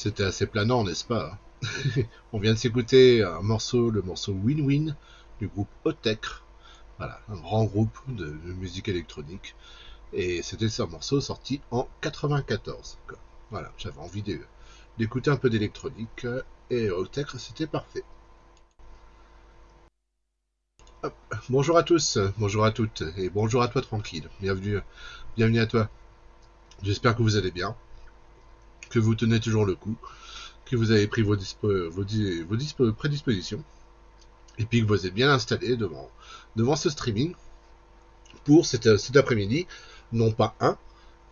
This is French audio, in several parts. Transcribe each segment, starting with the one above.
C'était assez planant, n'est-ce pas? On vient de s'écouter un morceau, le morceau Win-Win du groupe Otech. Voilà, un grand groupe de musique électronique. Et c'était un morceau sorti en 94. Quoi. Voilà, j'avais envie d'écouter un peu d'électronique. Et Otech, c'était parfait. Hop. Bonjour à tous, bonjour à toutes, et bonjour à toi tranquille. Bienvenue à toi. J'espère que vous allez bien, que vous tenez toujours le coup, que vous avez pris vos prédispositions. Et puis que vous êtes bien installé devant ce streaming pour cet après-midi, non pas un,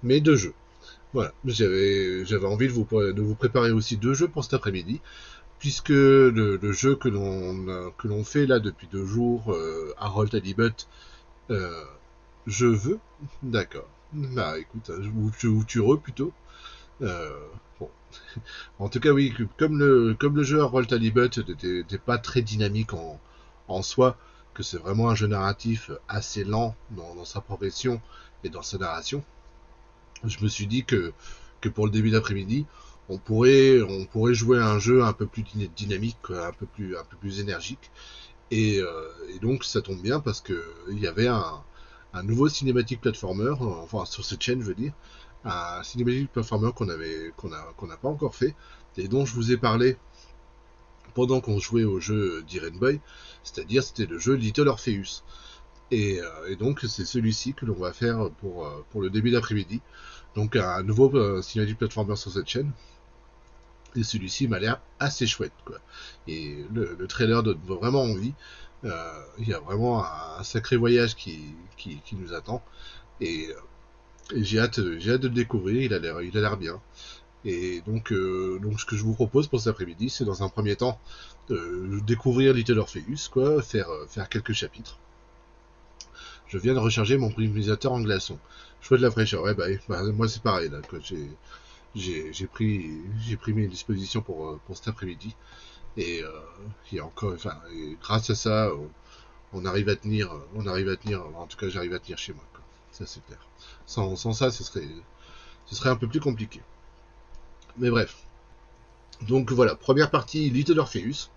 mais deux jeux. Voilà, j'avais envie de vous préparer aussi deux jeux pour cet après-midi, puisque le jeu que l'on fait là depuis 2 jours, Harold Halibut, euh, je veux, d'accord. Bah écoute, ou tu re plutôt. Euh, bon. En tout cas oui, comme le jeu Harold Halibut n'était pas très dynamique en soi, que c'est vraiment un jeu narratif assez lent dans sa progression et dans sa narration, je me suis dit que pour le début d'après-midi, on pourrait jouer à un jeu un peu plus dynamique, un peu plus énergique. Et donc ça tombe bien parce que il y avait un nouveau cinématique platformer, enfin sur cette chaîne je veux dire, un cinématique platformer qu'on n'a pas encore fait et dont je vous ai parlé pendant qu'on jouait au jeu d'Iron Boy, c'est-à-dire c'était le jeu Little Orpheus. Et donc c'est celui-ci que l'on va faire pour le début d'après-midi. Donc un nouveau cinématique platformer sur cette chaîne. Et celui-ci m'a l'air assez chouette, quoi. Et le trailer donne vraiment envie. Il y a vraiment un sacré voyage qui nous attend. Et, et j'ai hâte de le découvrir. Il a l'air bien. Et donc ce que je vous propose pour cet après-midi, c'est dans un premier temps découvrir Little Orpheus, quoi, faire quelques chapitres. Je viens de recharger mon pulvérisateur en glaçon. Choix de la fraîcheur. Ouais, bah, moi c'est pareil là. Quoi. J'ai pris mes dispositions pour cet après-midi. Et il y a encore, enfin, et grâce à ça, on arrive à tenir. En tout cas, j'arrive à tenir chez moi. Quoi. Ça c'est clair. Sans ça, ce serait un peu plus compliqué. Mais bref. Donc voilà, première partie Little Orpheus.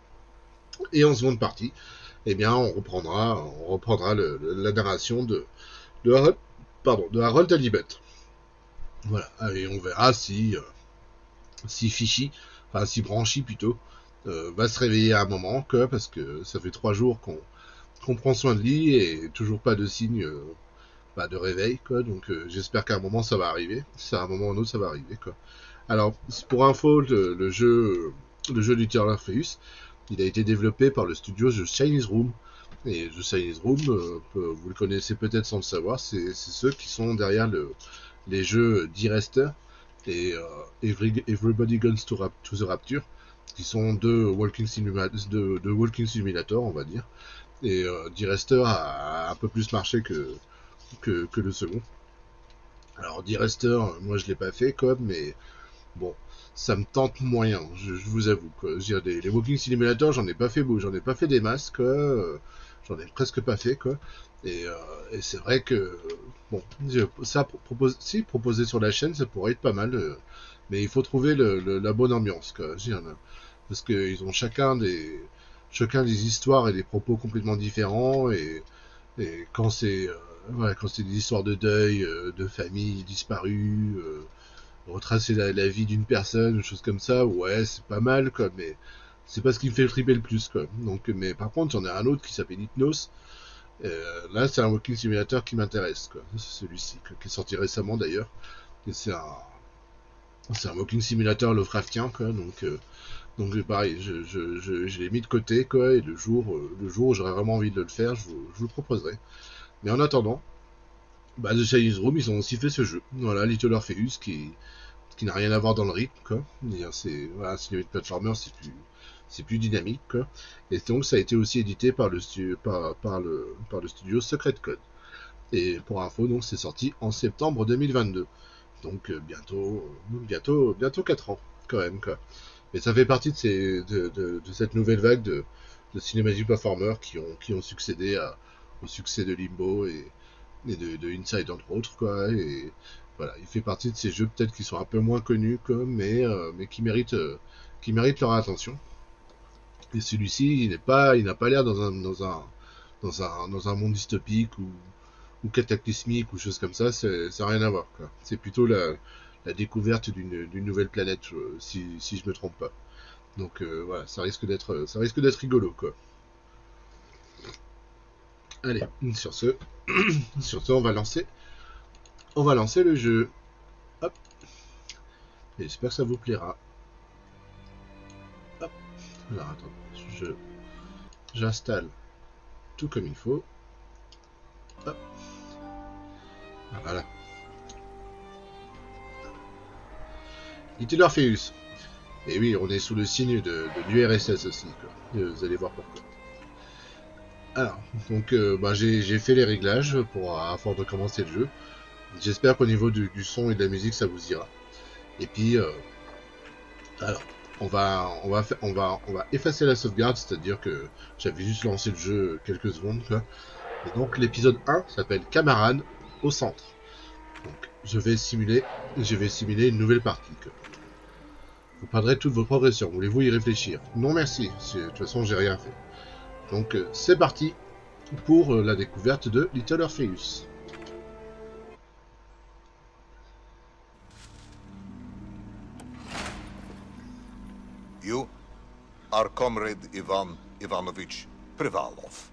Et en seconde partie, eh bien, on reprendra la narration de Harold, de Harold Halibut. Voilà, et on verra si Fichy, enfin si Branchy plutôt, va se réveiller à un moment, quoi, parce que ça fait 3 jours qu'on prend soin de lui et toujours pas de signe de réveil, quoi. Donc j'espère qu'à un moment ça va arriver. Si à un moment ou un autre ça va arriver, quoi. Alors pour info, le jeu du Little Orpheus, il a été développé par le studio The Chinese Room. Et The Chinese Room, vous le connaissez peut-être sans le savoir, c'est ceux qui sont derrière les jeux D-Rester et Everybody Guns to the Rapture, qui sont deux walking simulator, on va dire. Et D-Rester a un peu plus marché que le second. Alors D-Rester, moi je l'ai pas fait quoi, mais bon, ça me tente moyen, je vous avoue. Quoi. Je veux dire, les walking simulator, j'en ai pas fait des masses, quoi. J'en ai presque pas fait, quoi. Et, euh, et c'est vrai que bon, si proposer sur la chaîne, ça pourrait être pas mal. Mais il faut trouver la bonne ambiance, quoi. Je veux dire, parce qu'ils ont chacun des histoires et des propos complètement différents. Et quand c'est des histoires de deuil, de famille disparue. Retracer la vie d'une personne, une chose comme ça, ouais, c'est pas mal, quoi, mais c'est pas ce qui me fait triper le plus, quoi. Donc, mais par contre, j'en ai un autre qui s'appelle Hypnos. Là, c'est un walking simulator qui m'intéresse, quoi. C'est celui-ci, quoi, qui est sorti récemment d'ailleurs. Et c'est un walking simulator Lovecraftien, quoi. Donc pareil, je l'ai mis de côté, quoi. Et le jour où j'aurais vraiment envie de le faire, je vous le proposerai. Mais en attendant, bah, The Chinese Room, ils ont aussi fait ce jeu. Voilà, Little Orpheus, qui n'a rien à voir dans le rythme, quoi. C'est voilà, cinéma de platformer, c'est plus dynamique, quoi. Et donc ça a été aussi édité par le studio Secret Code. Et pour info, donc c'est sorti en septembre 2022. Donc bientôt 4 ans, quand même, quoi. Et ça fait partie de cette nouvelle vague de cinématique platformer qui ont succédé au succès de Limbo et de Inside entre autres, quoi. Et Voilà, il fait partie de ces jeux peut-être qui sont un peu moins connus, mais qui méritent leur attention. Et celui-ci, il n'a pas l'air dans un monde dystopique ou cataclysmique ou choses comme ça. Ça n'a rien à voir, quoi. C'est plutôt la découverte d'une nouvelle planète, si je me trompe pas. Donc voilà, ça risque d'être rigolo, quoi. Allez, sur ce, on va lancer le jeu. Hop. Et j'espère que ça vous plaira. Hop. Alors attends, j'installe tout comme il faut. Hop. Voilà. Little Orpheus. Et oui, on est sous le signe de l'URSS aussi, quoi. Vous allez voir pourquoi. Alors, donc j'ai fait les réglages avant de commencer le jeu. J'espère qu'au niveau du son et de la musique, ça vous ira. Et puis, alors, on va effacer la sauvegarde, c'est-à-dire que j'avais juste lancé le jeu quelques secondes, quoi. Et donc, l'épisode 1 s'appelle Camarade au centre. Donc, je vais simuler une nouvelle partie, quoi. Vous perdrez toutes vos progressions. Voulez-vous y réfléchir? Non, merci. De toute façon, j'ai rien fait. Donc, c'est parti pour la découverte de Little Orpheus. You are Comrade Ivan Ivanovich Privalov.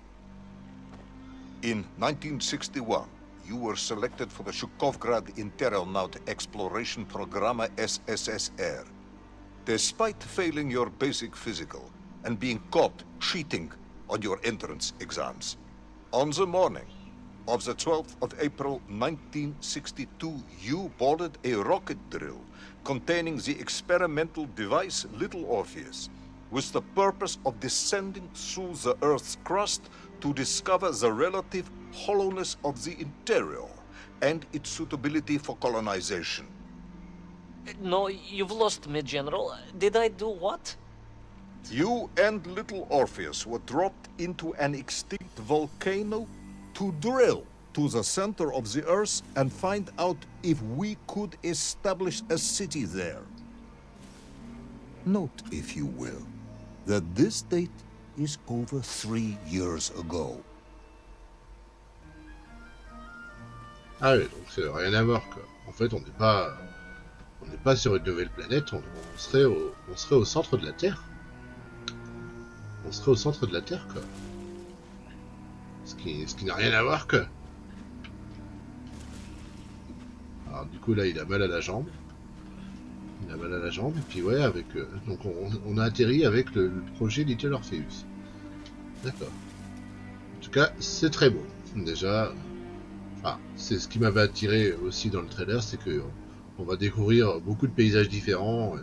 In 1961, you were selected for the Shukovgrad Interonaut Exploration Program SSSR. Despite failing your basic physical and being caught cheating on your entrance exams, on the morning of the 12th of April 1962, you boarded a rocket drill containing the experimental device Little Orpheus, with the purpose of descending through the Earth's crust to discover the relative hollowness of the interior and its suitability for colonization. No, you've lost me, General. Did I do what? You and Little Orpheus were dropped into an extinct volcano to drill to the center of the Earth and find out if we could establish a city there. Note, if you will, that this date is over 3 years ago. Ah oui, donc c'est rien à voir, quoi. En fait, on n'est pas sur une nouvelle planète, on serait au centre de la Terre. On serait au centre de la Terre, quoi. Ce qui n'a rien à voir, quoi. Alors du coup là il a mal à la jambe. Et puis ouais, donc on a atterri avec le projet Little Orpheus. D'accord. En tout cas, c'est très beau. Déjà, c'est ce qui m'avait attiré aussi dans le trailer, c'est que on va découvrir beaucoup de paysages différents.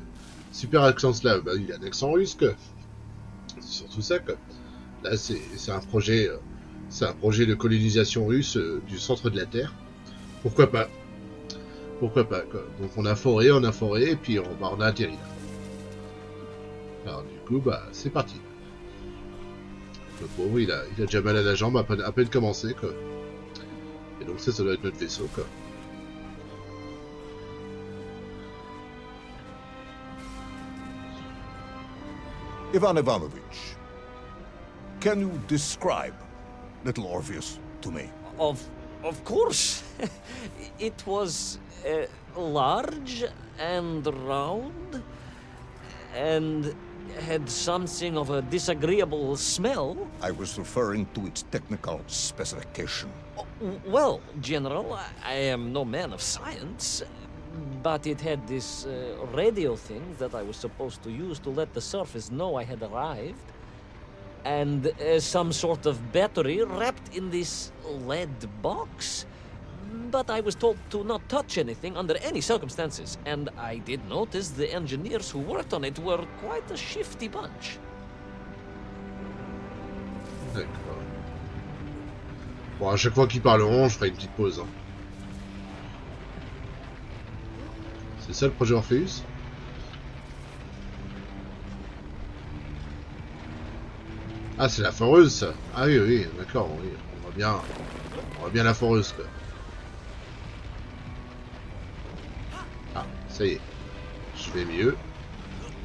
Super accent slave, il a un accent russe, quoi. C'est surtout ça, quoi. Là c'est un projet de colonisation russe du centre de la Terre. Pourquoi pas, quoi. Donc on a foré, et puis on a atterri là. Alors du coup, c'est parti. Le pauvre, il a déjà mal à la jambe à peine commencé, quoi. Et donc ça doit être notre vaisseau, quoi. Ivan Ivanovich, can you describe Little Orpheus to me? Of course. It was large and round and had something of a disagreeable smell. I was referring to its technical specification. Well, General, I am no man of science, but it had this radio thing that I was supposed to use to let the surface know I had arrived, and some sort of battery wrapped in this lead box. But I was told to not touch anything under any circumstances, and I did notice the engineers who worked on it were quite a shifty bunch. D'accord. Bon, à chaque fois qu'ils parleront, je ferai une petite pause. Hein. C'est ça le projet Orpheus? Ah, c'est la foreuse, ça. Ah oui, oui, d'accord, oui. On voit bien la foreuse, quoi. Ça y est. Je vais mieux.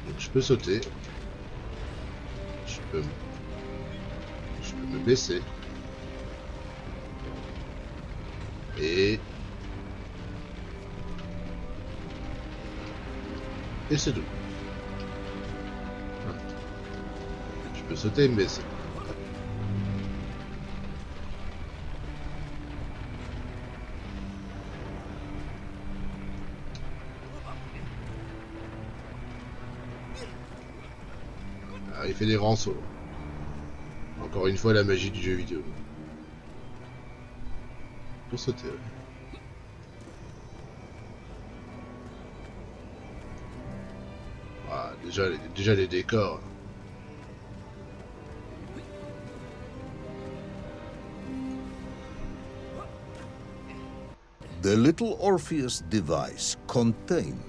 Donc je peux sauter. Je peux me baisser. Et c'est tout. Voilà. Je peux sauter et me baisser. Ah, il fait des grands sauts. Encore une fois, la magie du jeu vidéo. Pour sauter, ouais. Ah, déjà les décors. The little Orpheus device contained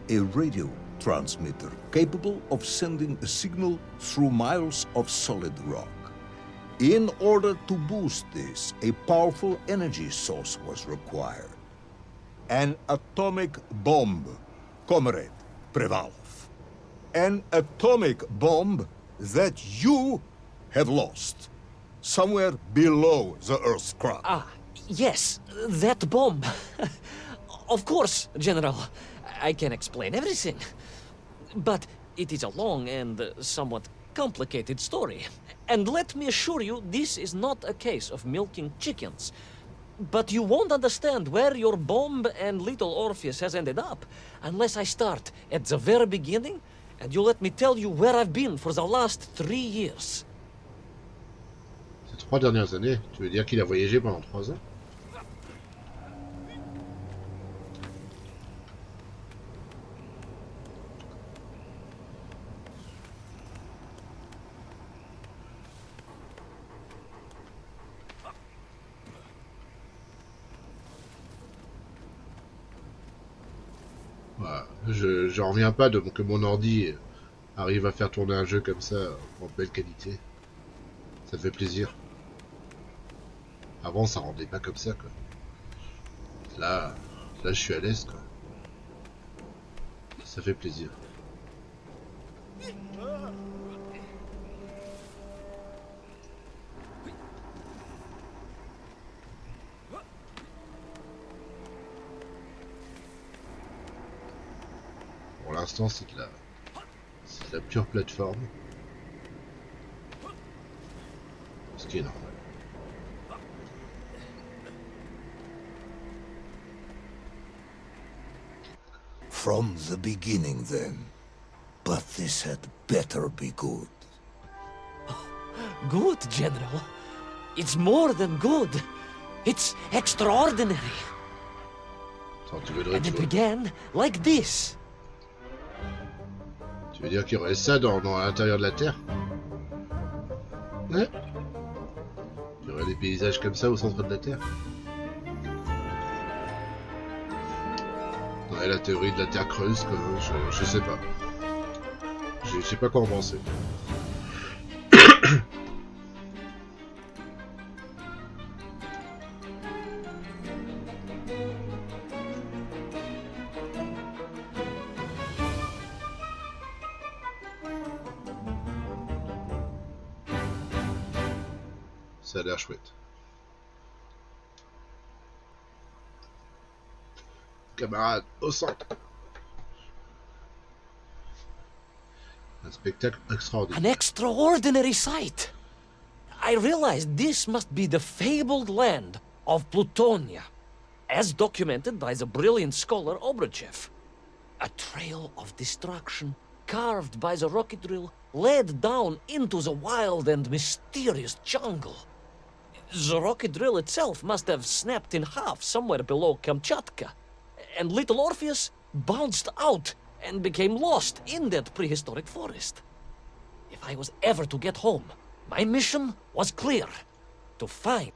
a radio transmitter capable of sending a signal through miles of solid rock. In order to boost this, a powerful energy source was required. An atomic bomb, Comrade Prevalov. An atomic bomb that you have lost. Somewhere below the Earth's crust. Ah, yes, that bomb. Of course, General. I can explain everything. But it is a long and somewhat complicated story. And let me assure you, this is not a case of milking chickens. But you won't understand where your bomb and little Orpheus has ended up unless I start at the very beginning and you let me tell you where I've been for the last 3 years. Ces 3 dernières années, tu veux dire qu'il a voyagé pendant 3 ans? Voilà. J'en reviens pas que mon ordi arrive à faire tourner un jeu comme ça en belle qualité. Ça fait plaisir. Avant, ça rendait pas comme ça, quoi. Là, je suis à l'aise, quoi. Ça fait plaisir. Pour l'instant, c'est de la pure plateforme. Ce qui est normal. From the beginning, then. But this had better be good. Good, General. It's more than good. It's extraordinary. Attends, tu veux le And it rituel. began like this. Tu veux dire qu'il y aurait ça dans l'intérieur de la Terre? Ouais. Il y aurait des paysages comme ça au centre de la Terre? Ouais, la théorie de la Terre creuse, quoi. Je sais pas. Je sais pas quoi en penser. Ça a l'air chouette. Camarades, au centre. Un spectacle An extraordinaire. extraordinary sight. I realized this must be the fabled land of Plutonia, as documented by the brilliant scholar Obruchev. A trail of destruction carved by the rocket drill led down into the wild and mysterious jungle. The rocket drill itself must have snapped in half somewhere below Kamchatka, and little Orpheus bounced out and became lost in that prehistoric forest. If I was ever to get home, my mission was clear: to find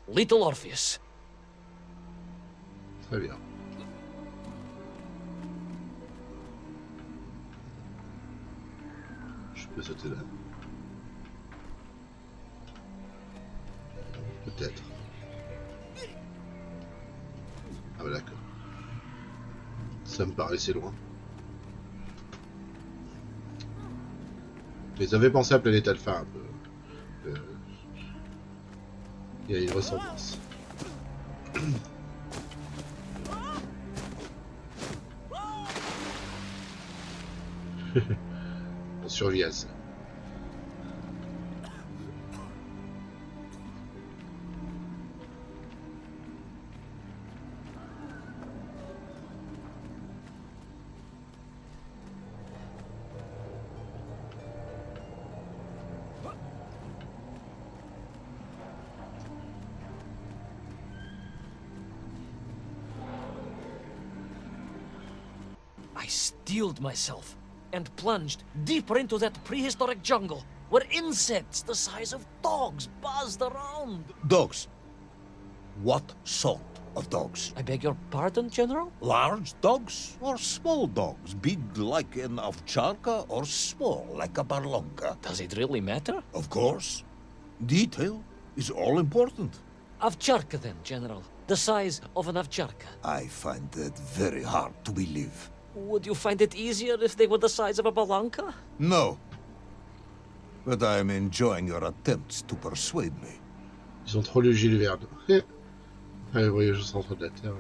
little Orpheus. Très bien. Je peux sauter là. Peut-être. Ah bah d'accord. Ça me paraissait loin. Mais ça fait penser à Planète Alpha un peu. Il y a une ressemblance. On survit à ça. I steeled myself and plunged deeper into that prehistoric jungle where insects the size of dogs buzzed around. Dogs. What sort of dogs? I beg your pardon, General? Large dogs or small dogs? Big like an ovcharka or small like a barlonka? Does it really matter? Of course. Detail is all important. Ovcharka then, General. The size of an ovcharka. I find that very hard to believe. Would you find it easier if they were the size of a balanka? No. But I am enjoying your attempts to persuade me. Ils sont trop le Gilles Verne. Le voyage au centre de la Terre. Ouais.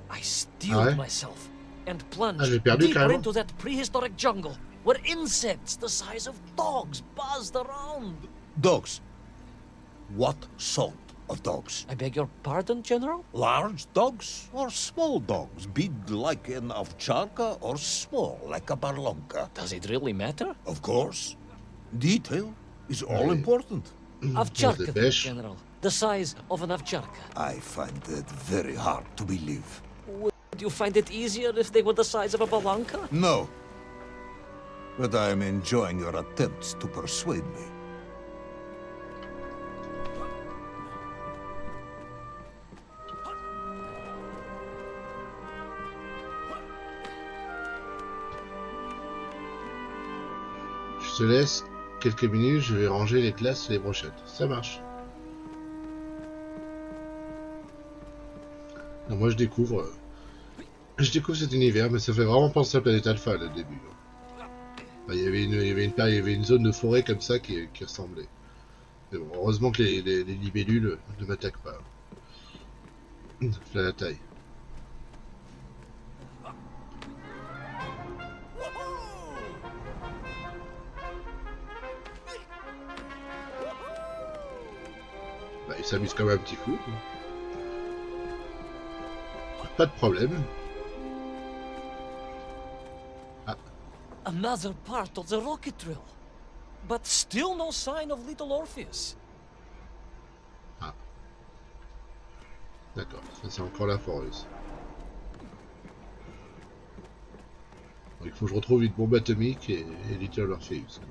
I steeled myself and plunged j'ai perdu deeper carrément. into that prehistoric jungle where insects the size of dogs buzzed around. Dogs. What sort of dogs? I beg your pardon, General? Large dogs or small dogs? Big like an ovcharka or small like a barlonka? Does it really matter? Of course. Detail is all Ouais. important. Ovcharka then, dépêche. General. The size of an ovcharka. I find that very hard to believe. Would you find it easier if they were the size of a balanka? No. But I am enjoying your attempts to persuade me. Je te laisse quelques minutes, je vais ranger les classes et les brochettes. Ça marche. Alors moi je découvre cet univers, mais ça fait vraiment penser à Planète Alpha le début. Enfin, il y avait une zone de forêt comme ça qui ressemblait. Mais bon, heureusement que les libellules ne m'attaquent pas. Là la taille. Bah, il s'amuse comme un petit fou. Pas de problème. Another part of the rocket drill. But still no sign of little Orpheus. D'accord, ça c'est encore la foreuse. Il faut que je retrouve une bombe atomique et Little Orpheus.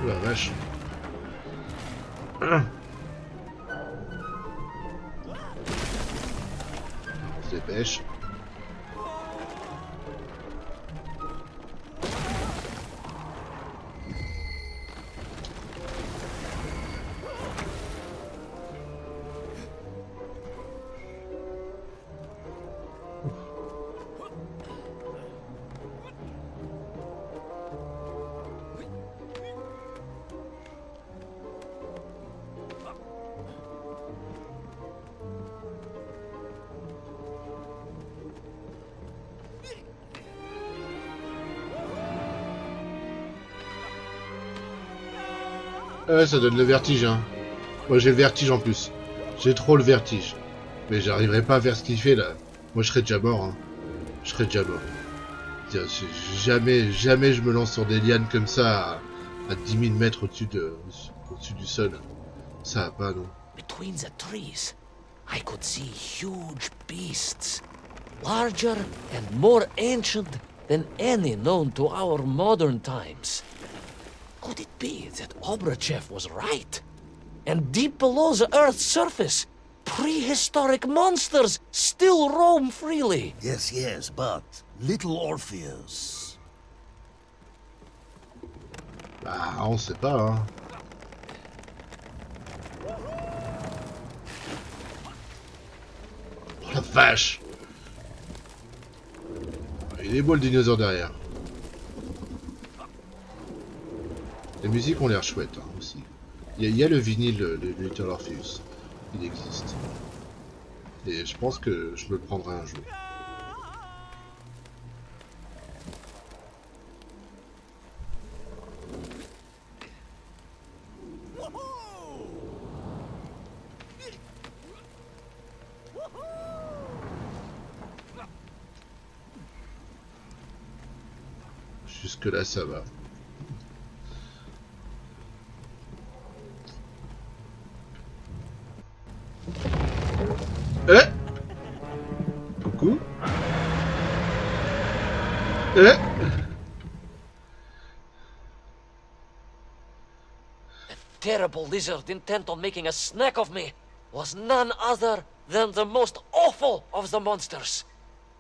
Oh la vache. On se dépêche. Ouais, ça donne le vertige, hein. Moi j'ai le vertige en plus. J'ai trop le vertige. Mais j'arriverai pas à faire ce qu'il fait là. Moi je serais déjà mort, hein. Je serais déjà mort. Jamais je me lance sur des lianes comme ça à 10 000 mètres au-dessus du sol. Ça va pas, non. Between the trees, I could see huge beasts, larger and more ancient than any known to our modern times. Could it be that Obrachev was right? And deep below the Earth's surface, prehistoric monsters still roam freely? Yes, yes, but little Orpheus. Bah, on sait pas, hein. Oh la vache! Il est beau le dinosaure derrière. Les musiques ont l'air chouettes hein, aussi. Il y a le vinyle de Little Orpheus. Il existe. Et je pense que je me le prendrai un jour. Jusque là ça va. Coucou. Terrible lizard intent on making a snack of me was none other than the most awful of the monsters,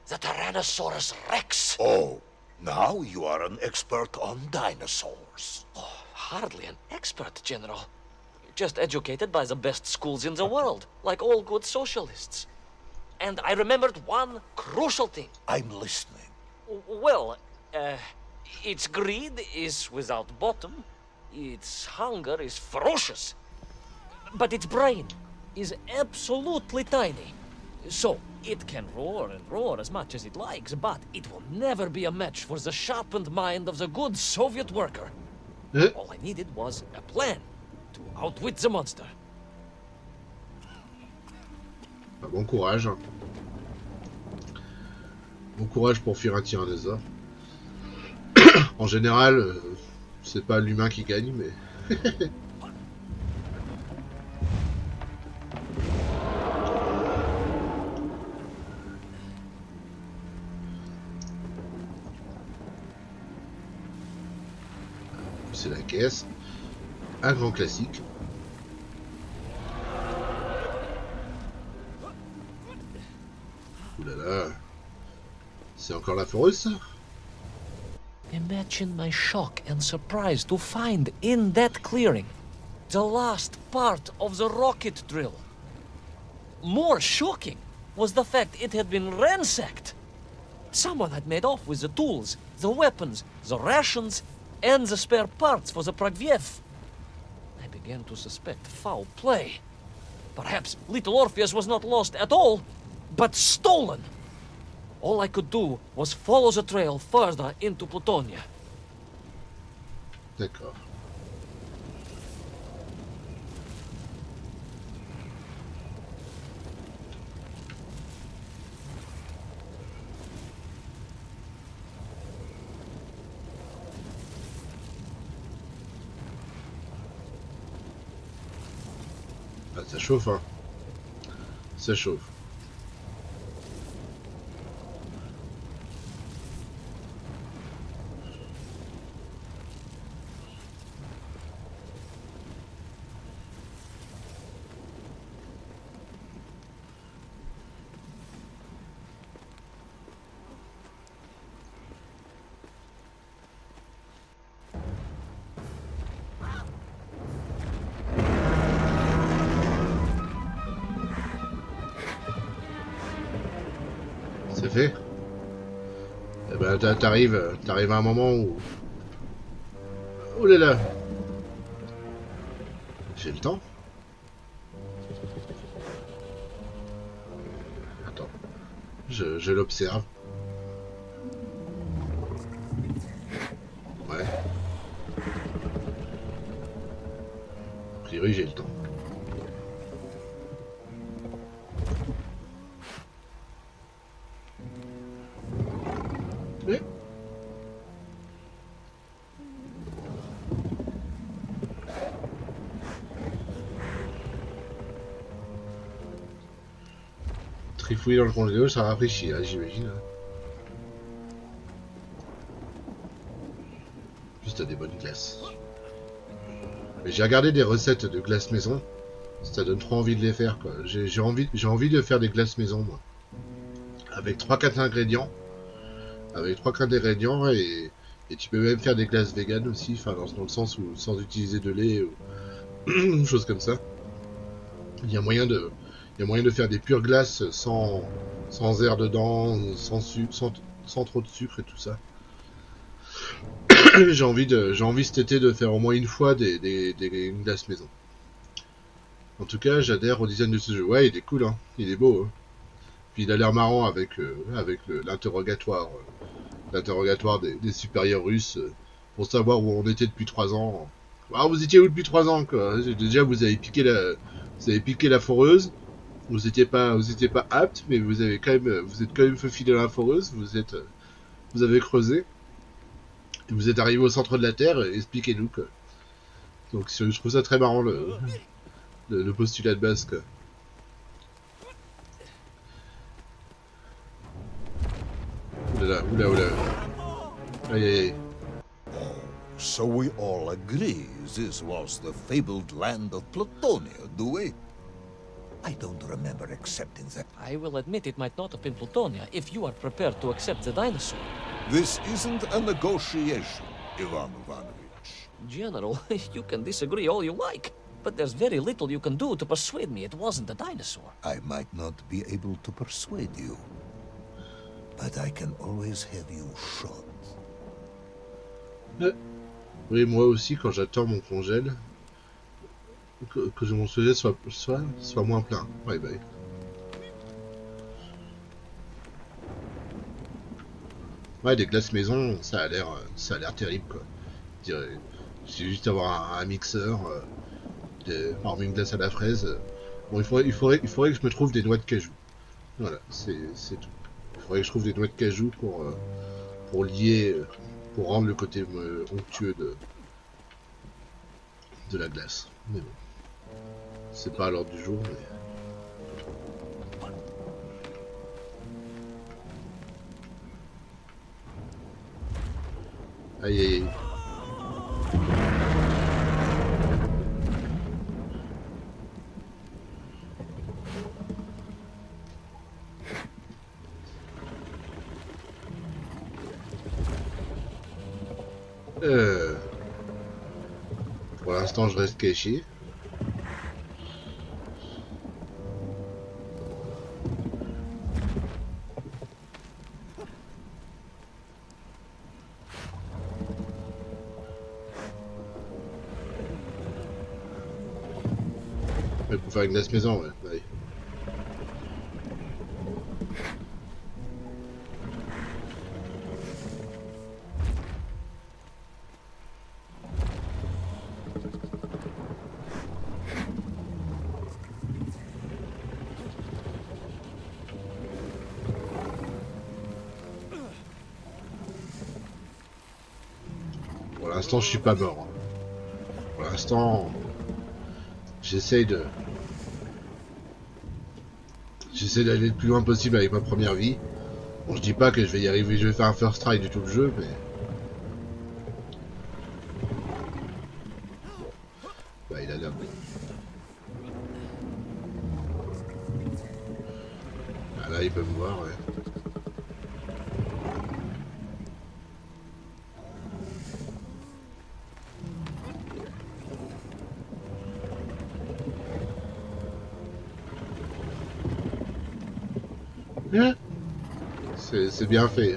the Tyrannosaurus Rex. Oh, now you are an expert on dinosaurs. Oh, hardly an expert, General. Just educated by the best schools in the world, like all good socialists. And I remembered one crucial thing. I'm listening. Well, its greed is without bottom, its hunger is ferocious, but its brain is absolutely tiny. So, it can roar and roar as much as it likes, but it will never be a match for the sharpened mind of the good Soviet worker. All I needed was a plan to outwit the monster. Bon courage. Bon courage pour fuir un tyrannosaure. En général, c'est pas l'humain qui gagne, mais... C'est la caisse. Un grand classique. Ouh là là. C'est encore la foreuse, ça? Imagine my shock and surprise to find in that clearing the last part of the rocket drill. More shocking was the fact it had been ransacked. Someone had made off with the tools, the weapons, the rations, and the spare parts for the Pragviev. I began to suspect foul play. Perhaps little Orpheus was not lost at all, but stolen. All I could do was follow the trail further into Plutonia. D'accord. Ah, ça chauffe, hein. Ça chauffe. C'est fait. Eh ben, t'arrives à un moment où... Oh là là. J'ai le temps. Attends. Je l'observe. Ouais. A priori, j'ai le temps. Mais... Trifouiller dans le congélateur, ça rafraîchit, hein, j'imagine. des bonnes glaces. Mais j'ai regardé des recettes de glace maison. Ça donne trop envie de les faire, quoi. J'ai envie de faire des glaces maison, moi. Avec 3-4 ingrédients. Avec 3-4 ingrédients et tu peux même faire des glaces vegan aussi. Enfin, dans le sens où sans utiliser de lait ou choses comme ça. Il y a moyen de, il y a moyen de faire des pures glaces sans air dedans, sans trop de sucre et tout ça. J'ai envie cet été de faire au moins une fois une glace maison. En tout cas, j'adhère au design de ce jeu. Ouais, il est cool, hein. Il est beau, hein. Puis il a l'air marrant avec l'interrogatoire des supérieurs russes pour savoir où on était depuis 3 ans. Ah, vous étiez où depuis 3 ans, quoi? Déjà, vous avez piqué la foreuse. Vous étiez pas apte, mais vous êtes quand même faufilé dans la foreuse. Vous avez creusé. Et vous êtes arrivé au centre de la Terre. Expliquez-nous, quoi. Donc, je trouve ça très marrant le postulat de base, quoi. Oulala, oula. Aïe, aïe, aïe. So we all agree this was the fabled land of Plutonia, do we? I don't remember accepting that. I will admit it might not have been Plutonia if you are prepared to accept the dinosaur. This isn't a negotiation, Ivan Ivanovich. General, you can disagree all you like, but there's very little you can do to persuade me it wasn't a dinosaur. I might not be able to persuade you, but I can always have you shot. Oui, moi aussi, quand j'attends mon congèle, que mon sujet soit moins plein. Ouais, bah. Ouais, des glaces maison, ça a l'air terrible, quoi. Je dirais, c'est juste avoir un mixeur, par exemple une glace à la fraise. Bon, il faudrait que je me trouve des noix de cajou. Voilà, c'est tout. Il faudrait que je trouve des noix de cajou pour lier, pour rendre le côté onctueux de la glace. Mais bon, c'est pas à l'ordre du jour, mais... Aïe aïe aïe. Pour l'instant, je reste caché. Ouais, pour faire une glace maison, ouais. Ouais. Pour l'instant, je suis pas mort. Pour l'instant, j'essaie de... J'essaie d'aller le plus loin possible avec ma première vie. Bon, je dis pas que je vais y arriver, je vais faire un first try du tout le jeu, mais... Bah, il a l'air... Ah, là, il peut me voir, ouais. Hein? C'est bien fait.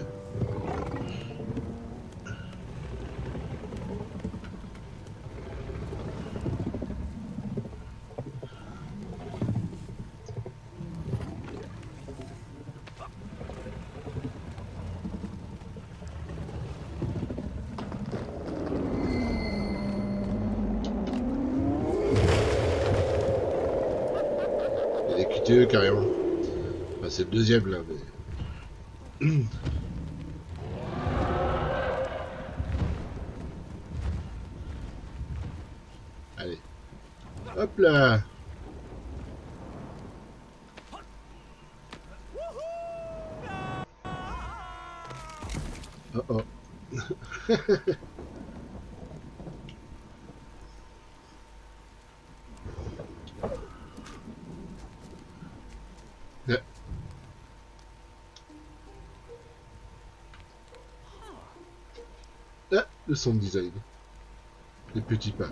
Il est QTE carrément. Enfin, c'est le deuxième là, mais... Allez. Hop là. Oh oh. Ah, ah, le sound design. Les petits pas.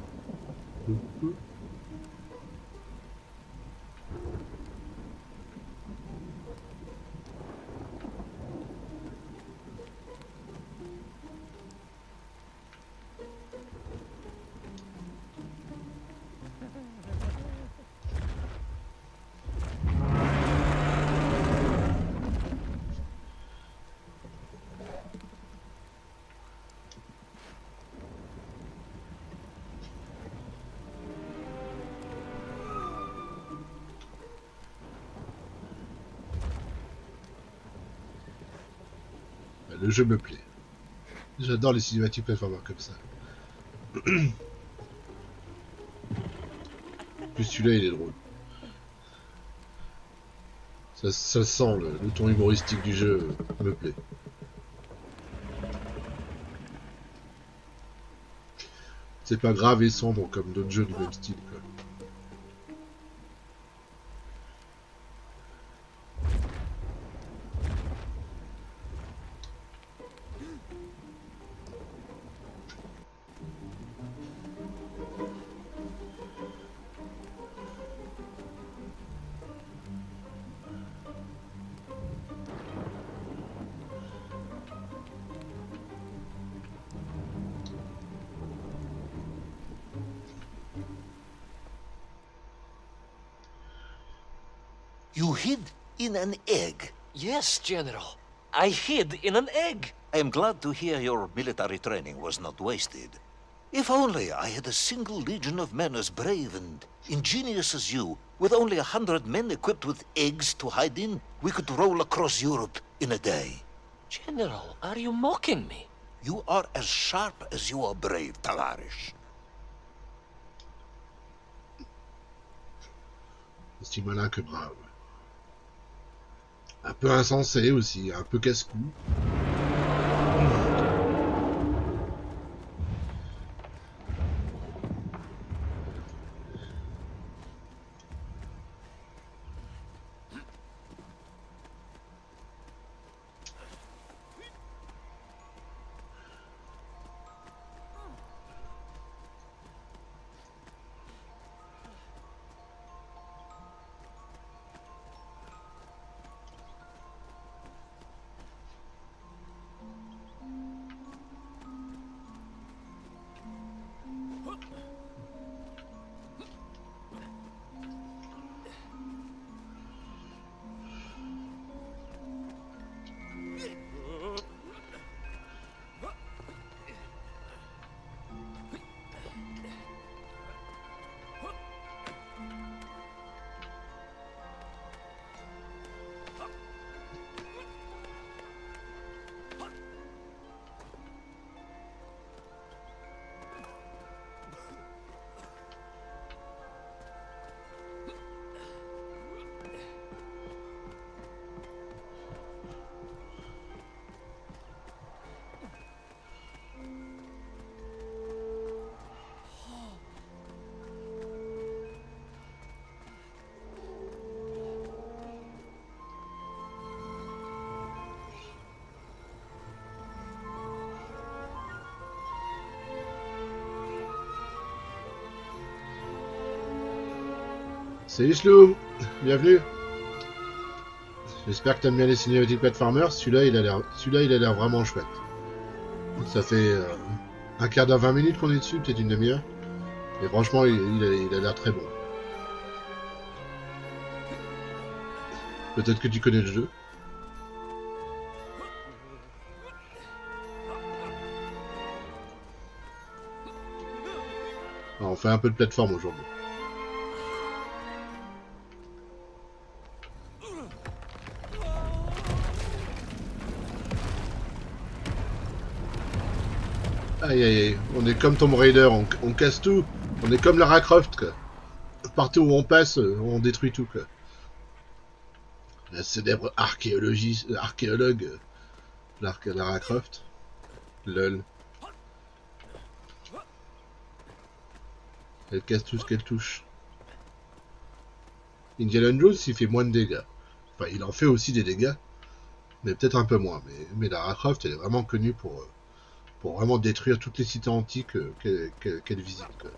Le jeu me plaît. J'adore les cinématiques platformers comme ça. Plus celui-là, il est drôle. Ça sent le ton humoristique du jeu me plaît. C'est pas grave et sombre comme d'autres jeux du même style, quoi. You hid in an egg. Yes, General. I hid in an egg. I am glad to hear your military training was not wasted. If only I had a single legion of men as brave and ingenious as you, with only 100 men equipped with eggs to hide in, we could roll across Europe in a day. General, are you mocking me? You are as sharp as you are brave, Tavarish. Aussi malin que brave. Un peu insensé aussi, un peu casse-cou. Salut Sloom, bienvenue. J'espère que t'aimes bien les cinématiques platformers. Celui-là, il a l'air vraiment chouette. Ça fait un quart d'heure, 20 minutes qu'on est dessus, peut-être une demi-heure. Et franchement, il a l'air très bon. Peut-être que tu connais le jeu. Alors, on fait un peu de plateforme aujourd'hui. Aïe aïe aïe, on est comme Tomb Raider, on casse tout. On est comme Lara Croft, quoi. Partout où on passe, on détruit tout, quoi. La célèbre archéologue, Lara Croft. Lol. Elle casse tout ce qu'elle touche. Indiana Jones, il fait moins de dégâts. Enfin, il en fait aussi des dégâts, mais peut-être un peu moins. Mais Lara Croft, elle est vraiment connue pour vraiment détruire toutes les cités antiques qu'elle visite, quoi.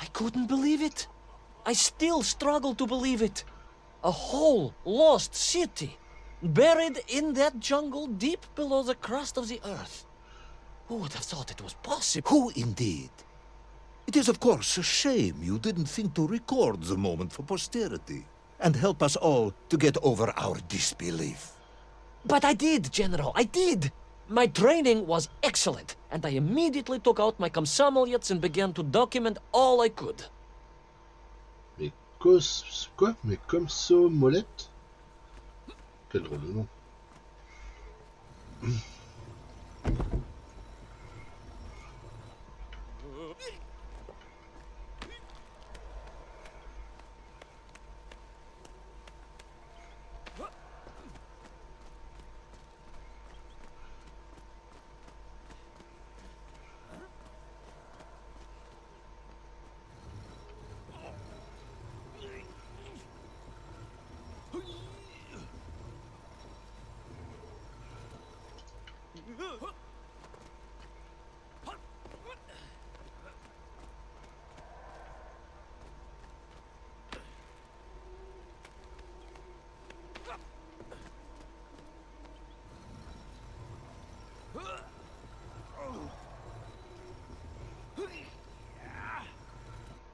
I couldn't believe it. I still struggle to believe it. A whole lost city, buried in that jungle deep below the crust of the earth. Who would have thought it was possible? Who indeed? It is, of course, a shame you didn't think to record the moment for posterity and help us all to get over our disbelief. But I did, General, I did! My training was excellent, and I immediately took out my comsomolets and began to document all I could. Mais quoi? Mais comme Molette? Quel drôle de nom.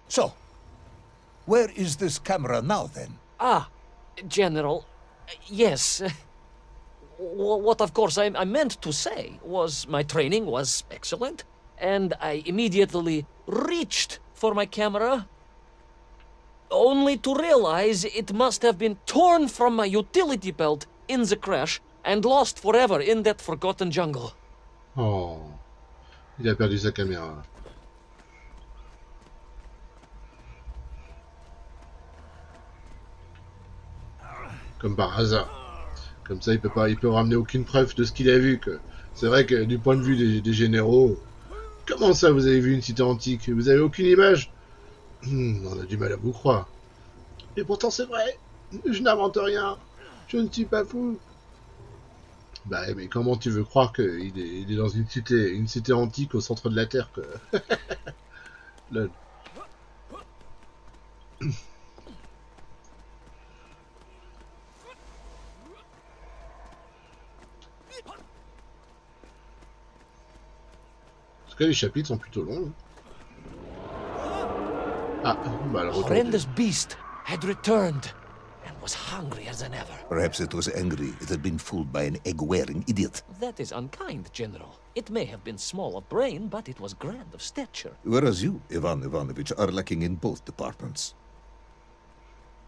So, where is this camera now, then? Ah, General, yes. What, of course, I meant to say was my training was excellent, and I immediately reached for my camera, only to realize it must have been torn from my utility belt in the crash and lost forever in that forgotten jungle. Oh, il a perdu sa caméra. Comme par hasard. Comme ça, il peut ramener aucune preuve de ce qu'il a vu. C'est vrai que du point de vue des généraux, comment ça, vous avez vu une cité antique? Vous avez aucune image? On a du mal à vous croire. Et pourtant, c'est vrai. Je n'invente rien. Je ne suis pas fou. Bah, mais comment tu veux croire il est dans une cité antique au centre de la Terre, quoi. Lol. En tout cas, les chapitres sont plutôt longs. Ah, bah le retour. Horrendous beast had returned and was hungrier than ever. Perhaps it was angry it had been fooled by an egg-wearing idiot. That is unkind, General. It may have been small of brain, but it was grand of stature. Whereas you, Ivan Ivanovich, are lacking in both departments.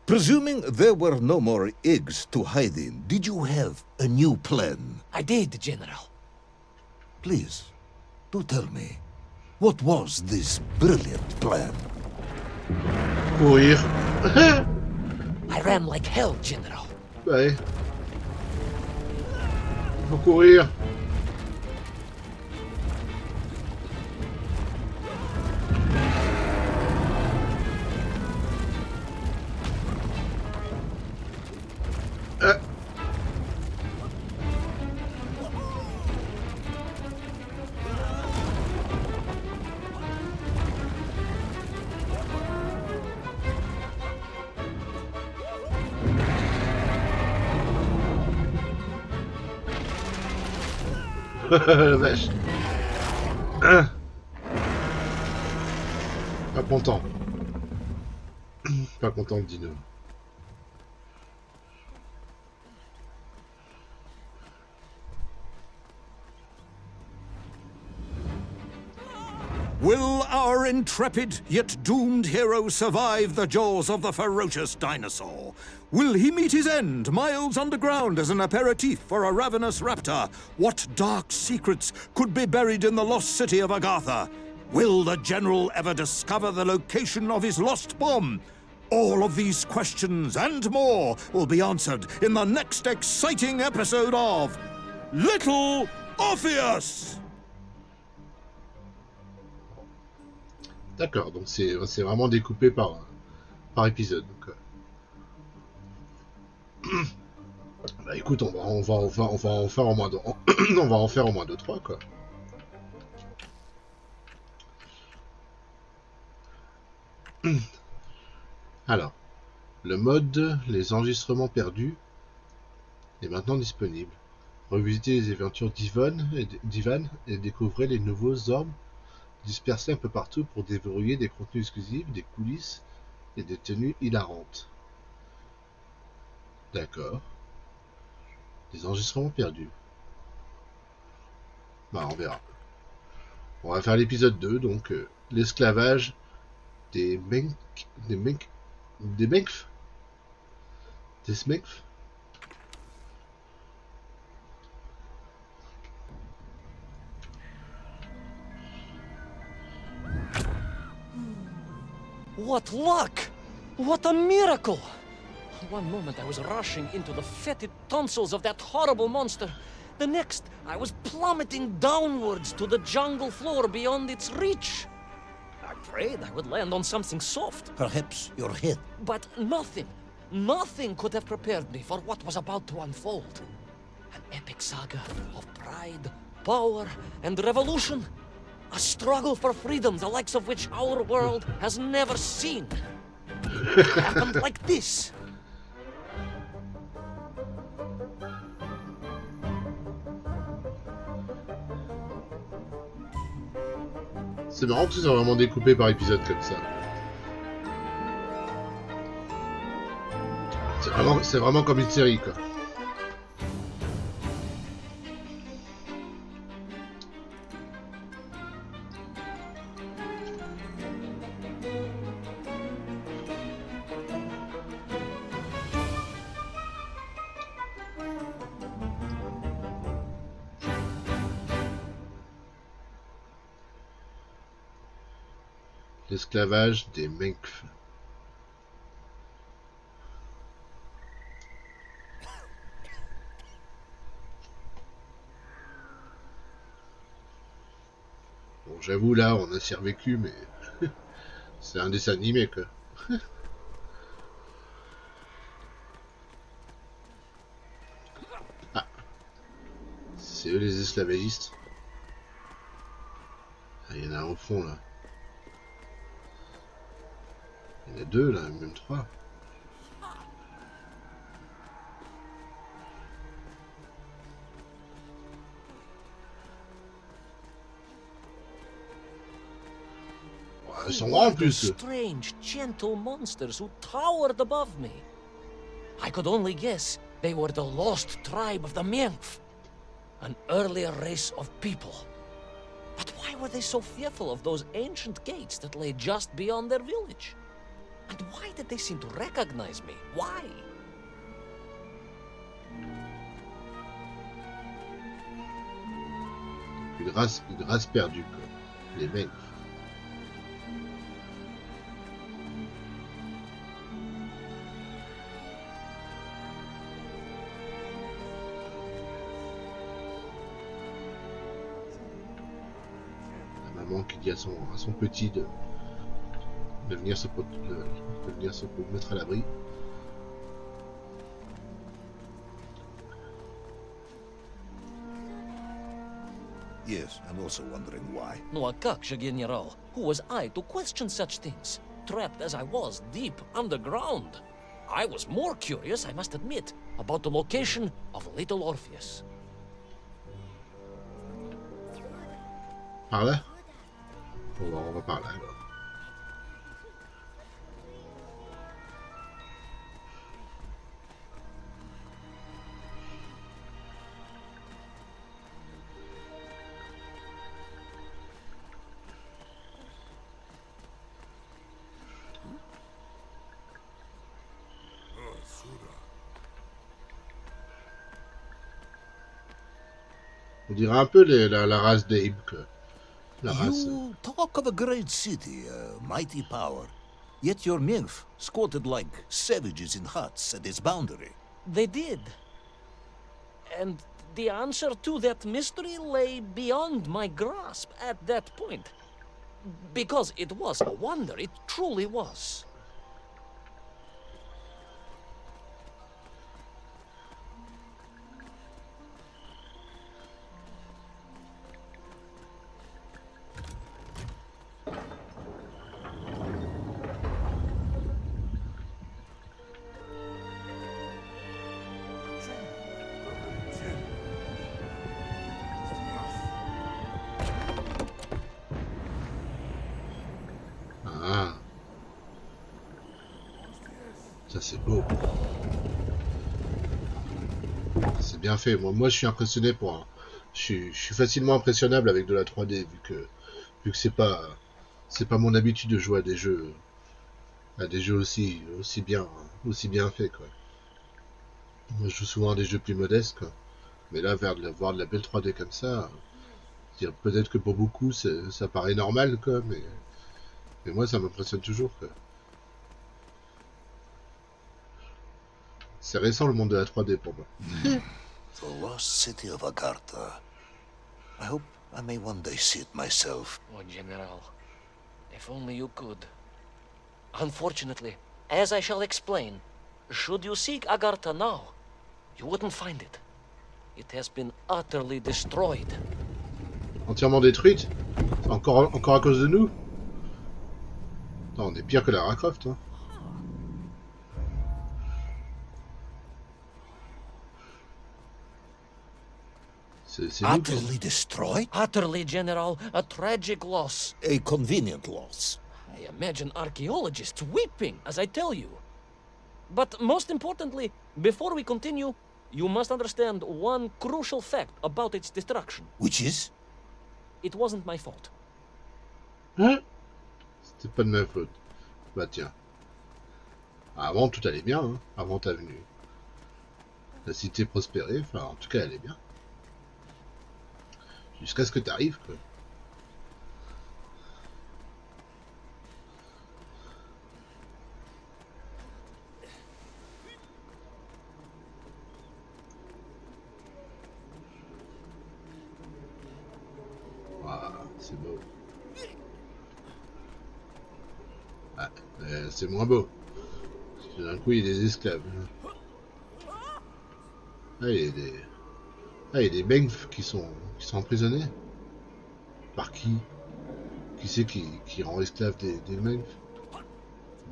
Presuming there were no more eggs to hide in, did you have a new plan? I did, General. Please, do tell me, what was this brilliant plan? Courir. I ran like hell, General. Ouais. Faut courir. La vache. Pas content. Pas content, Dino. Will our intrepid yet doomed hero survive the jaws of the ferocious dinosaur? Will he meet his end miles underground as an aperitif for a ravenous raptor? What dark secrets could be buried in the lost city of Agatha? Will the general ever discover the location of his lost bomb? All of these questions and more will be answered in the next exciting episode of Little Orpheus! D'accord, donc c'est vraiment découpé par épisode. Donc, Bah écoute, on va en faire au moins on va en faire au moins 2-3 quoi. Alors, le mode les enregistrements perdus est maintenant disponible. Revisitez les aventures d'Ivan et découvrez les nouveaux orbes dispersés un peu partout pour déverrouiller des contenus exclusifs, des coulisses et des tenues hilarantes. D'accord. Des enregistrements perdus. Bah on verra. On va faire l'épisode 2, donc l'esclavage des Menk... des Menk... des Menkf. Des Smenkf. What luck! What a miracle! One moment I was rushing into the fetid tonsils of that horrible monster. The next, I was plummeting downwards to the jungle floor beyond its reach. I prayed I would land on something soft. Perhaps your head. But nothing could have prepared me for what was about to unfold. An epic saga of pride, power, and revolution. A struggle for freedom the likes of which our world has never seen. It happened like this. C'est marrant que ce soit vraiment découpé par épisode comme ça. C'est vraiment comme une série quoi. L'esclavage des Menkf. Bon, j'avoue, là, on a survécu, mais c'est un dessin animé, quoi. Ah, c'est eux les esclavagistes. Ah, il y en a un au fond, là. Il y en a deux, là, même trois. Ils sont grands en plus. Strange, gentle monsters who towered above me. I could only guess they were the lost tribe of the Menkf, an earlier race of people. But why were they so fearful of those ancient gates that lay just beyond their village? And why did they seem to recognize me? Why? Une race perdue, quoi. Les Menkf. La maman qui dit à son petit de venir se mettre à l'abri. Yes, I'm also wondering why. No, a как же, General? Who was I to question such things? Trapped as I was deep underground. I was more curious, I must admit, about the location of little Orpheus. Par là? On va par là, alors. On dirait un peu la race d'Abe, quoi. La race. You talk of a great city, a mighty power. Yet your Menkf squatted like savages in huts at its boundary. They did. And the answer to that mystery lay beyond my grasp at that point. Because it was a wonder, it truly was. Ça c'est beau. C'est bien fait. Moi je suis impressionné pour un... je suis facilement impressionnable avec de la 3D vu que c'est pas mon habitude de jouer à des jeux aussi bien faits quoi. Moi je joue souvent à des jeux plus modestes quoi. Mais là voir de la belle 3D comme ça, peut-être que pour beaucoup ça paraît normal quoi, mais moi ça m'impressionne toujours quoi. C'est récent le monde de la 3D pour moi. The lost city of Agartha. I hope I may one day see it myself. Oh, General, if only you could. Unfortunately, as I shall explain, should you seek Agartha now, you wouldn't find it. It has been utterly destroyed. Entièrement détruite. Encore à cause de nous. Non, on est pire que Lara Croft hein. C'est nous qui... Utterly destroyed? Utterly, General, a tragic loss. A convenient loss. I imagine archaeologists weeping as I tell you. But most importantly, before we continue, you must understand one crucial fact about its destruction. Which is? It wasn't my fault. Hein? C'était pas de ma faute. Bah tiens. Avant tout allait bien, hein. Avant ta venue. La cité prospérait, enfin en tout cas elle est bien. Jusqu'à ce que t'arrives quoi. Ah, c'est beau. Ah, c'est moins beau. Parce que d'un coup il y a des esclaves. Ah, il y a des... Ah, il y a des Mengf qui sont emprisonnés. Par qui? Qui c'est qui rend esclave des Mengf?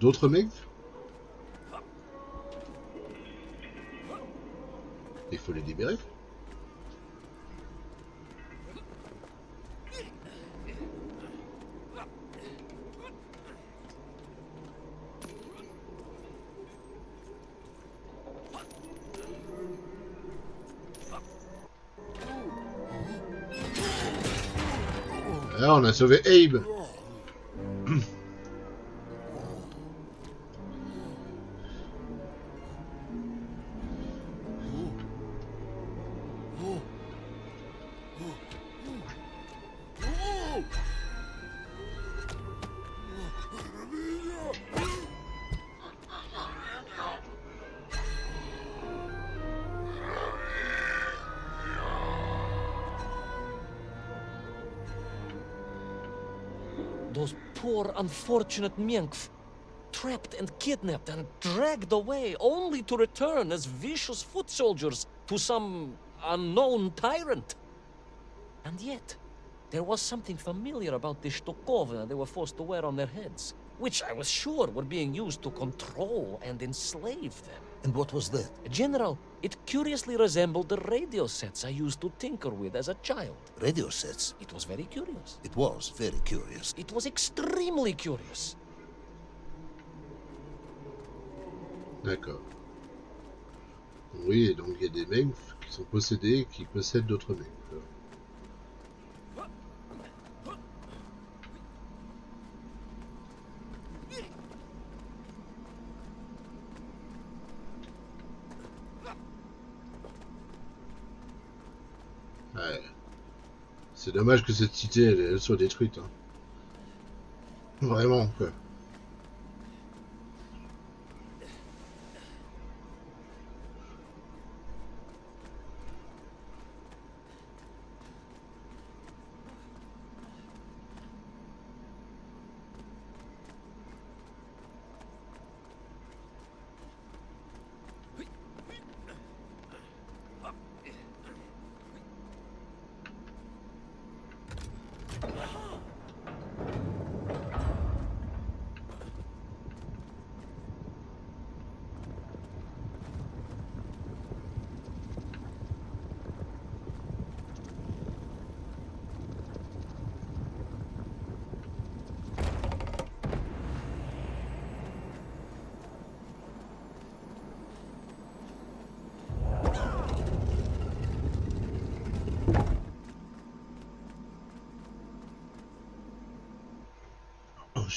D'autres Mengf? Il faut les libérer. Là, on a sauvé Abe. Those poor, unfortunate Mengf, trapped and kidnapped and dragged away, only to return as vicious foot soldiers to some unknown tyrant. And yet, there was something familiar about the Shtukovna they were forced to wear on their heads, which I was sure were being used to control and enslave them. And what was that? General, it curiously resembled the radio sets I used to tinker with as a child. Radio sets? It was very curious. It was very curious. It was extremely curious. D'accord. Oui, et donc il y a des Mengf qui sont possédés et qui possèdent d'autres Mengf. Ouais. C'est dommage que cette cité elle soit détruite. Hein. Vraiment, quoi.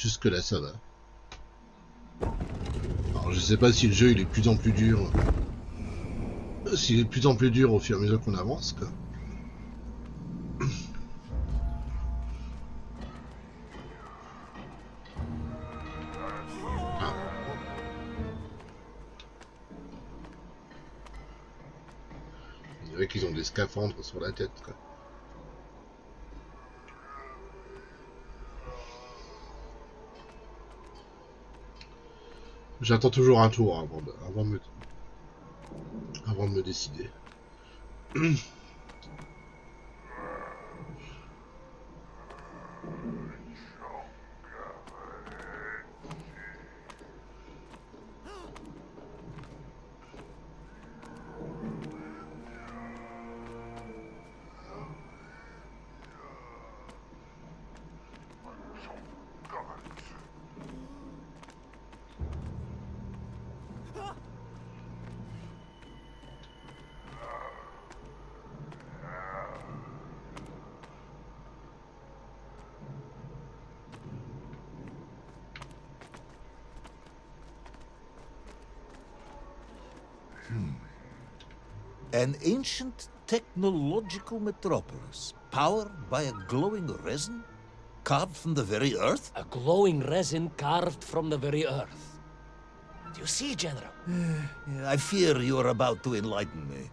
Jusque-là, ça va. Alors, je sais pas si le jeu il est de plus en plus dur. S'il est de plus en plus dur au fur et à mesure qu'on avance, quoi. Ah. On dirait qu'ils ont des scaphandres sur la tête, quoi. J'attends toujours un tour avant de me décider. An ancient technological metropolis, powered by a glowing resin, carved from the very earth? A glowing resin carved from the very earth. Do you see, General? I fear you are about to enlighten me.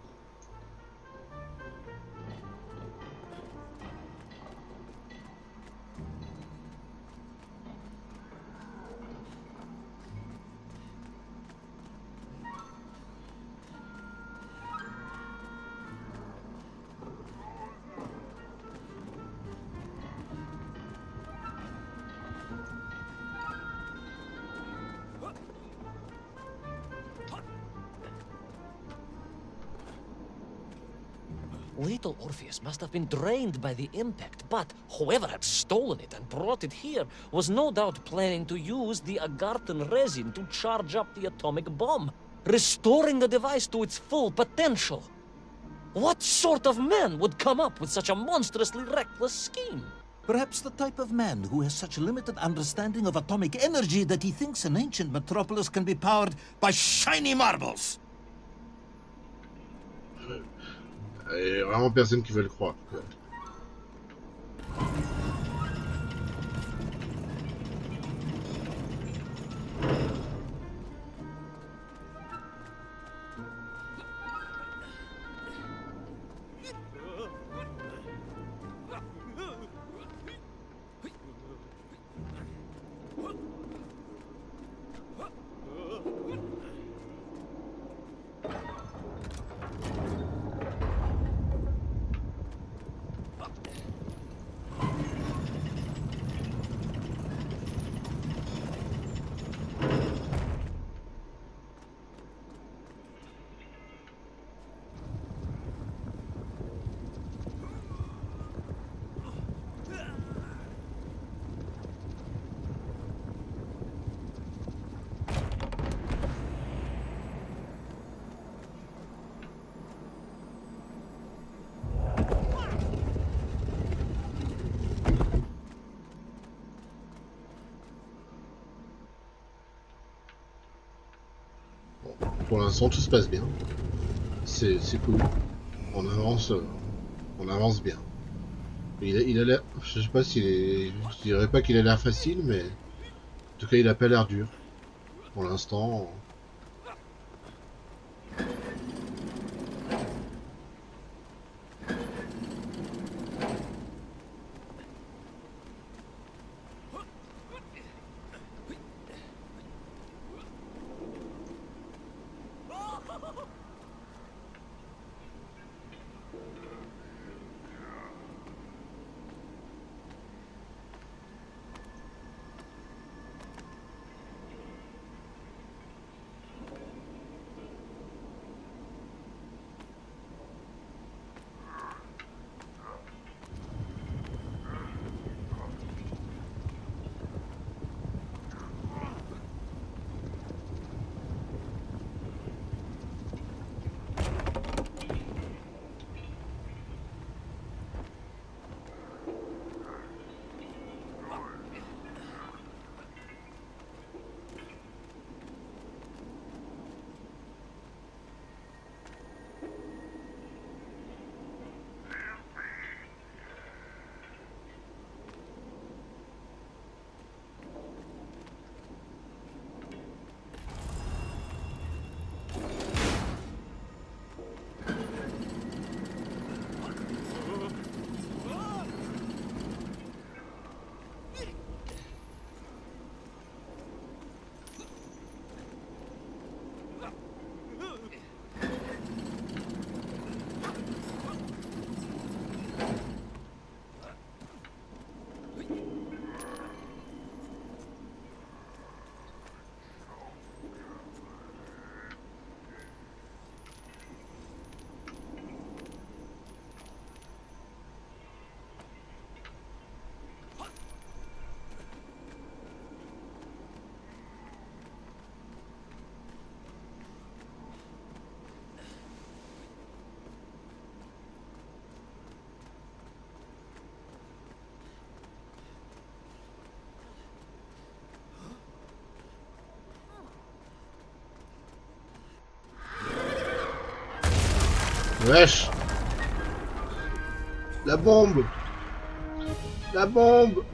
Little Orpheus must have been drained by the impact, but whoever had stolen it and brought it here was no doubt planning to use the Agarthan resin to charge up the atomic bomb, restoring the device to its full potential. What sort of man would come up with such a monstrously reckless scheme? Perhaps the type of man who has such limited understanding of atomic energy that he thinks an ancient metropolis can be powered by shiny marbles. Il y a vraiment personne qui veut le croire, quoi. Pour l'instant, tout se passe bien. C'est cool. On avance, euh, on avance bien. Il a l'air, je sais pas s'il est, je dirais pas qu'il a l'air facile, mais en tout cas, il a pas l'air dur. Pour l'instant. Wesh. La bombe. La bombe.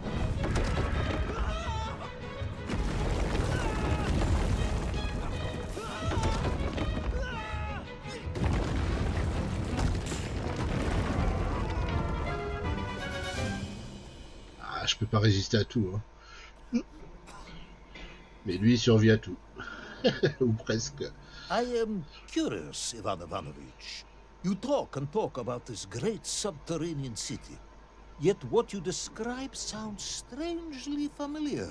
Ah, je peux pas résister à tout, hein. Mais lui, il survit à tout. Ou presque. I am curious, Ivan Ivanovich. You talk and talk about this great subterranean city. Yet what you describe sounds strangely familiar.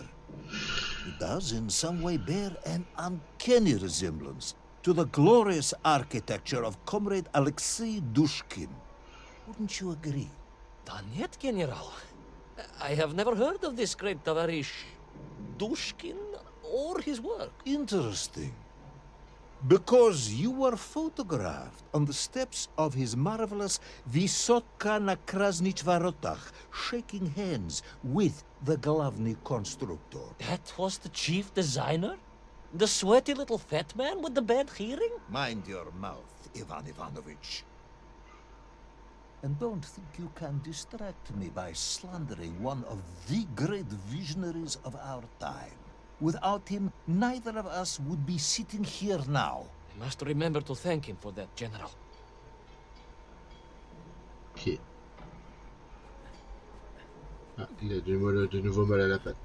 It does in some way bear an uncanny resemblance to the glorious architecture of Comrade Alexei Dushkin. Wouldn't you agree? Donyet, General. I have never heard of this great Tavarish Dushkin or his work. Interesting. Because you were photographed on the steps of his marvelous Vysotka na Krasnich Varotach, shaking hands with the Glavny Constructor. That was the chief designer? The sweaty little fat man with the bad hearing? Mind your mouth, Ivan Ivanovich. And don't think you can distract me by slandering one of the great visionaries of our time. Without him, neither of us would be sitting here now. I must remember to thank him for that, General. Ok. Ah, il a de nouveau mal à la patte.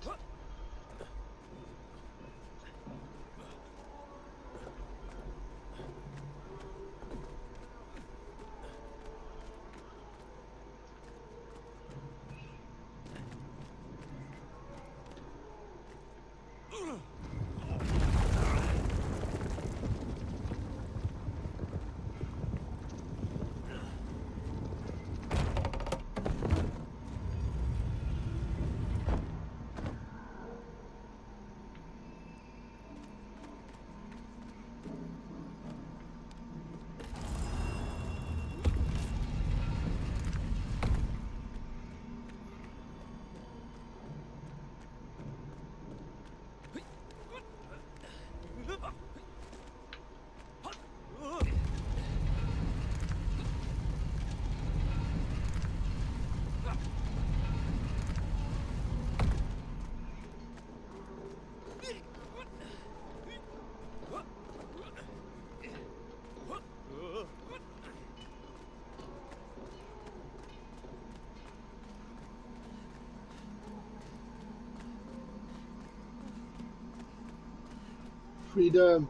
Freedom.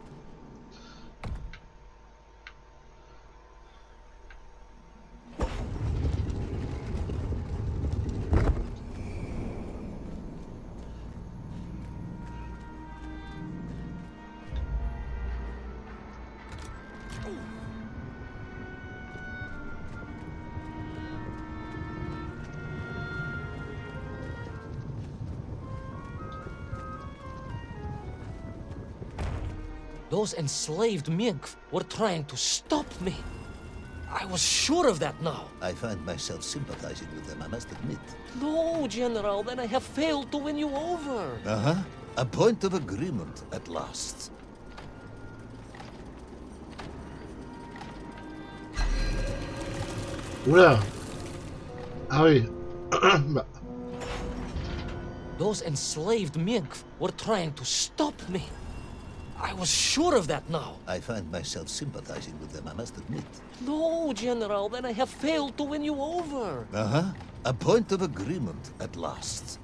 Those enslaved mink were trying to stop me. I was sure of that now. I find myself sympathizing with them, I must admit. No, General, then I have failed to win you over. Uh-huh. A point of agreement at last. Oula. Ah oui. Bah, Those enslaved mink were trying to stop me. I was sure of that now. I find myself sympathizing with them, I must admit. No, General, then I have failed to win you over. Uh-huh. A point of agreement at last.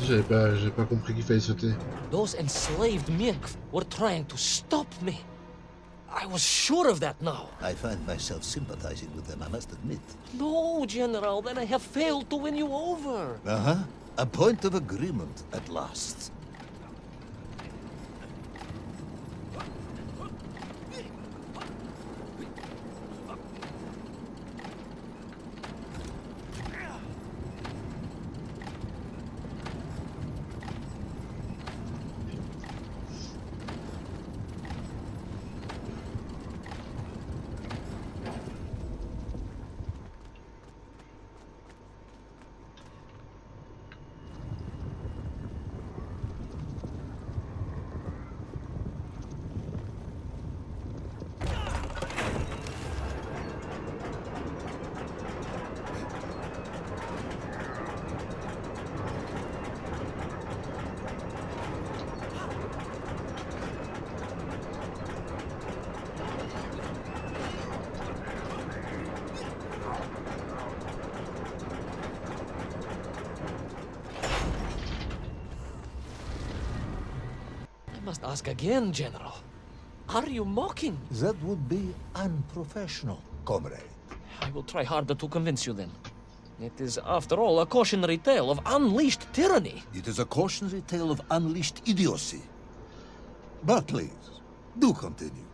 j'ai pas compris qu'il fallait sauter. Those enslaved Mink were trying to stop me. I was sure of that now. I find myself sympathizing with them, I must admit. No, General, then I have failed to win you over. Uh-huh. A point of agreement at last. I must ask again, General. Are you mocking? That would be unprofessional, comrade. I will try harder to convince you then. It is, after all, a cautionary tale of unleashed tyranny. It is a cautionary tale of unleashed idiocy. But please, do continue.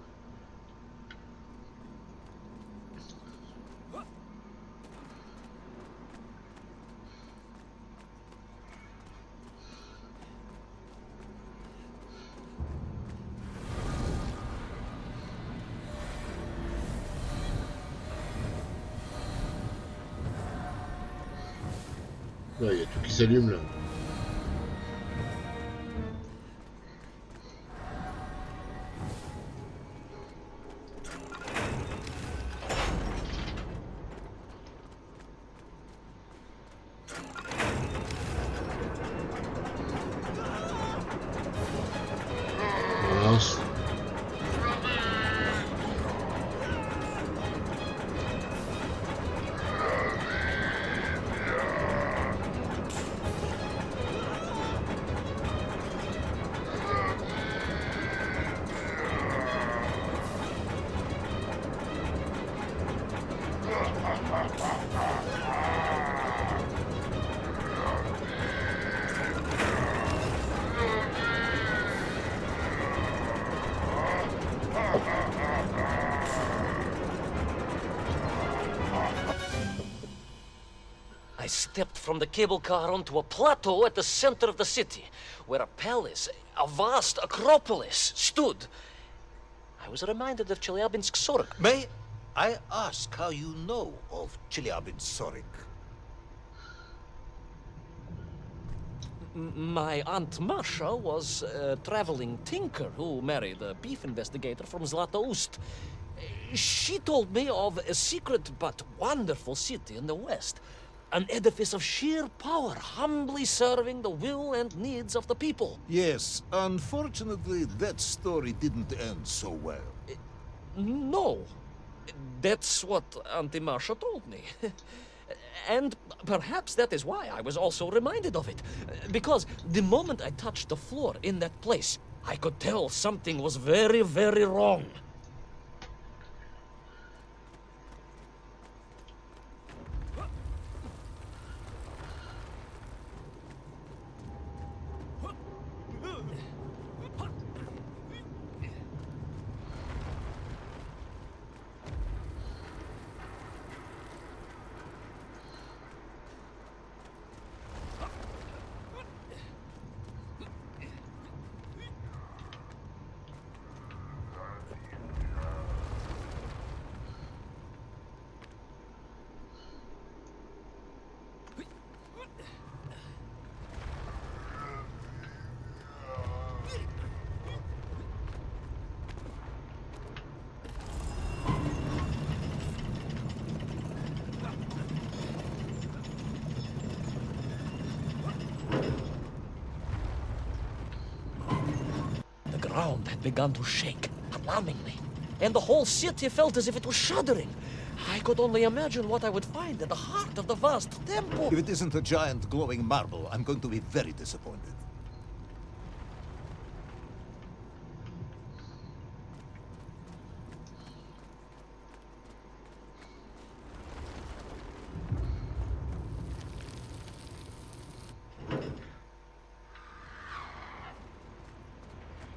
Ouais, il y a tout qui s'allume là. Mince. I stepped from the cable car onto a plateau at the center of the city, where a palace, a vast acropolis, stood. I was reminded of Chelyabinsk Sorok. May I ask how you know of Chelyabinsk? My Aunt Masha was a traveling tinker who married a beef investigator from Zlatoust. She told me of a secret but wonderful city in the west. An edifice of sheer power, humbly serving the will and needs of the people. Yes, unfortunately, that story didn't end so well. No. That's what Auntie Marcia told me. And perhaps that is why I was also reminded of it. Because the moment I touched the floor in that place, I could tell something was very, very wrong. The ground had begun to shake, alarmingly, and the whole city felt as if it was shuddering. I could only imagine what I would find at the heart of the vast temple. If it isn't a giant glowing marble, I'm going to be very disappointed.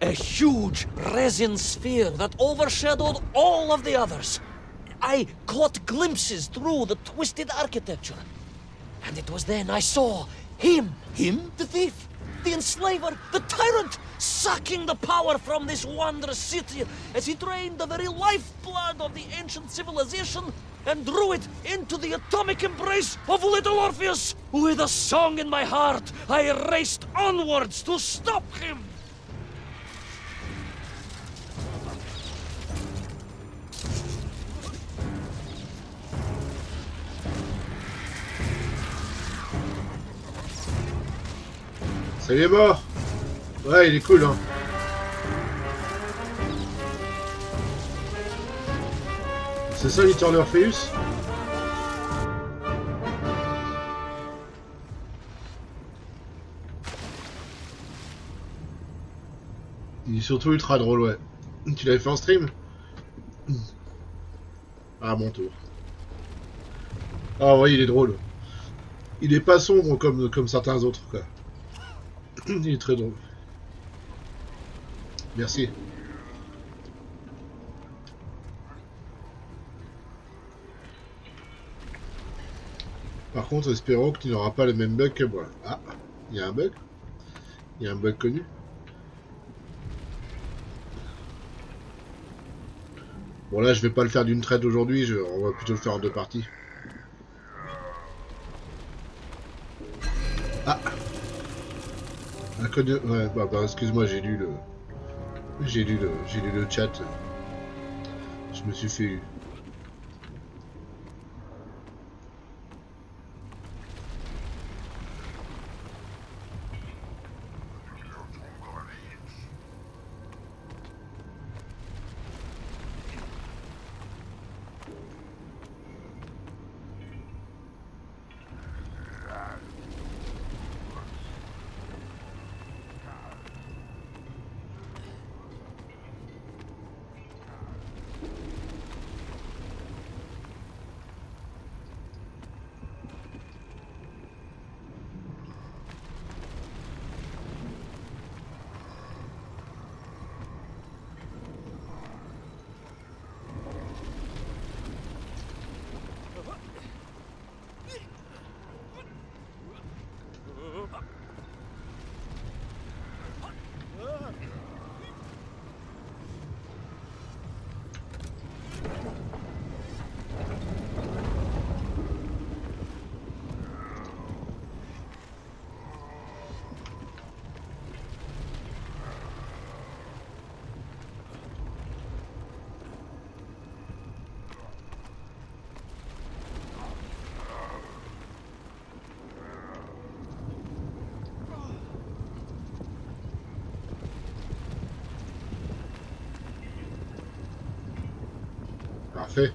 A huge resin sphere that overshadowed all of the others. I caught glimpses through the twisted architecture. And it was then I saw him. Him? The thief, the enslaver, the tyrant, sucking the power from this wondrous city as he drained the very lifeblood of the ancient civilization and drew it into the atomic embrace of little Orpheus. With a song in my heart, I raced onwards to stop him. Ça y est mort. Ouais, il est cool, hein. C'est ça l'histoire d'Orpheus. Il est surtout ultra drôle, ouais. Tu l'avais fait en stream? Ah, mon tour. Ah ouais, il est drôle. Il est pas sombre comme certains autres, quoi. Il est très drôle. Merci. Par contre, espérons que tu n'auras pas le même bug que moi. Ah, il y a un bug. Il y a un bug connu. Bon là, je vais pas le faire d'une traite aujourd'hui, on va plutôt le faire en 2 parties. Ah, un code. Ouais, bah excuse-moi, j'ai lu le chat. Je me suis fait. Parfait.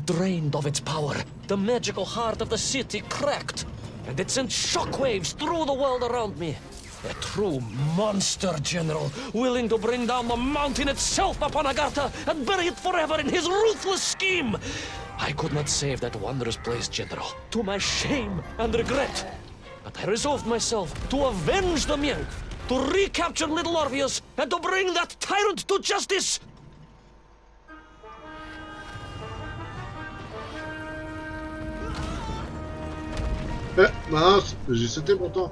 Drained of its power, the magical heart of the city cracked, and it sent shockwaves through the world around me. A true monster general, willing to bring down the mountain itself upon Agartha and bury it forever in his ruthless scheme. I could not save that wondrous place, General, to my shame and regret. But I resolved myself to avenge the Mink, to recapture little Orpheus, and to bring that tyrant to justice! Mince, j'ai sauté pourtant.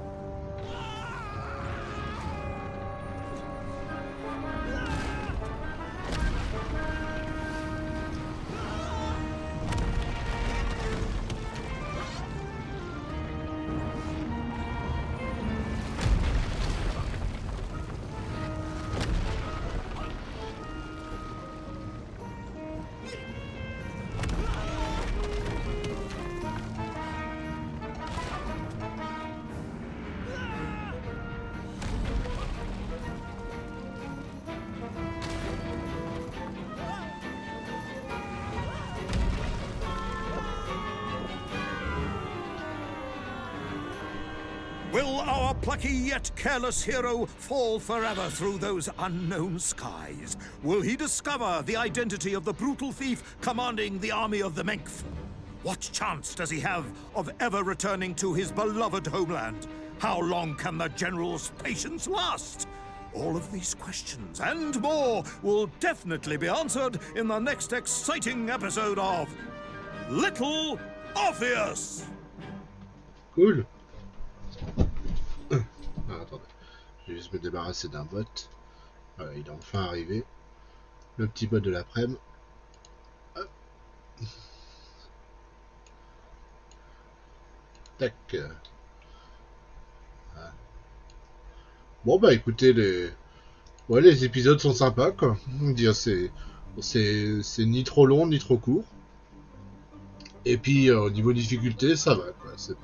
Will our plucky yet careless hero fall forever through those unknown skies? Will he discover the identity of the brutal thief commanding the army of the Menk? What chance does he have of ever returning to his beloved homeland? How long can the general's patience last? All of these questions and more will definitely be answered in the next exciting episode of Little Orpheus! Cool. Ah, attendez, je vais juste me débarrasser d'un bot. Voilà, il est enfin arrivé. Le petit bot de l'après-midi. Hop. Tac. Voilà. Bon bah écoutez, les épisodes sont sympas quoi. Dire c'est ni trop long ni trop court. Et puis au niveau difficulté ça va quoi. C'est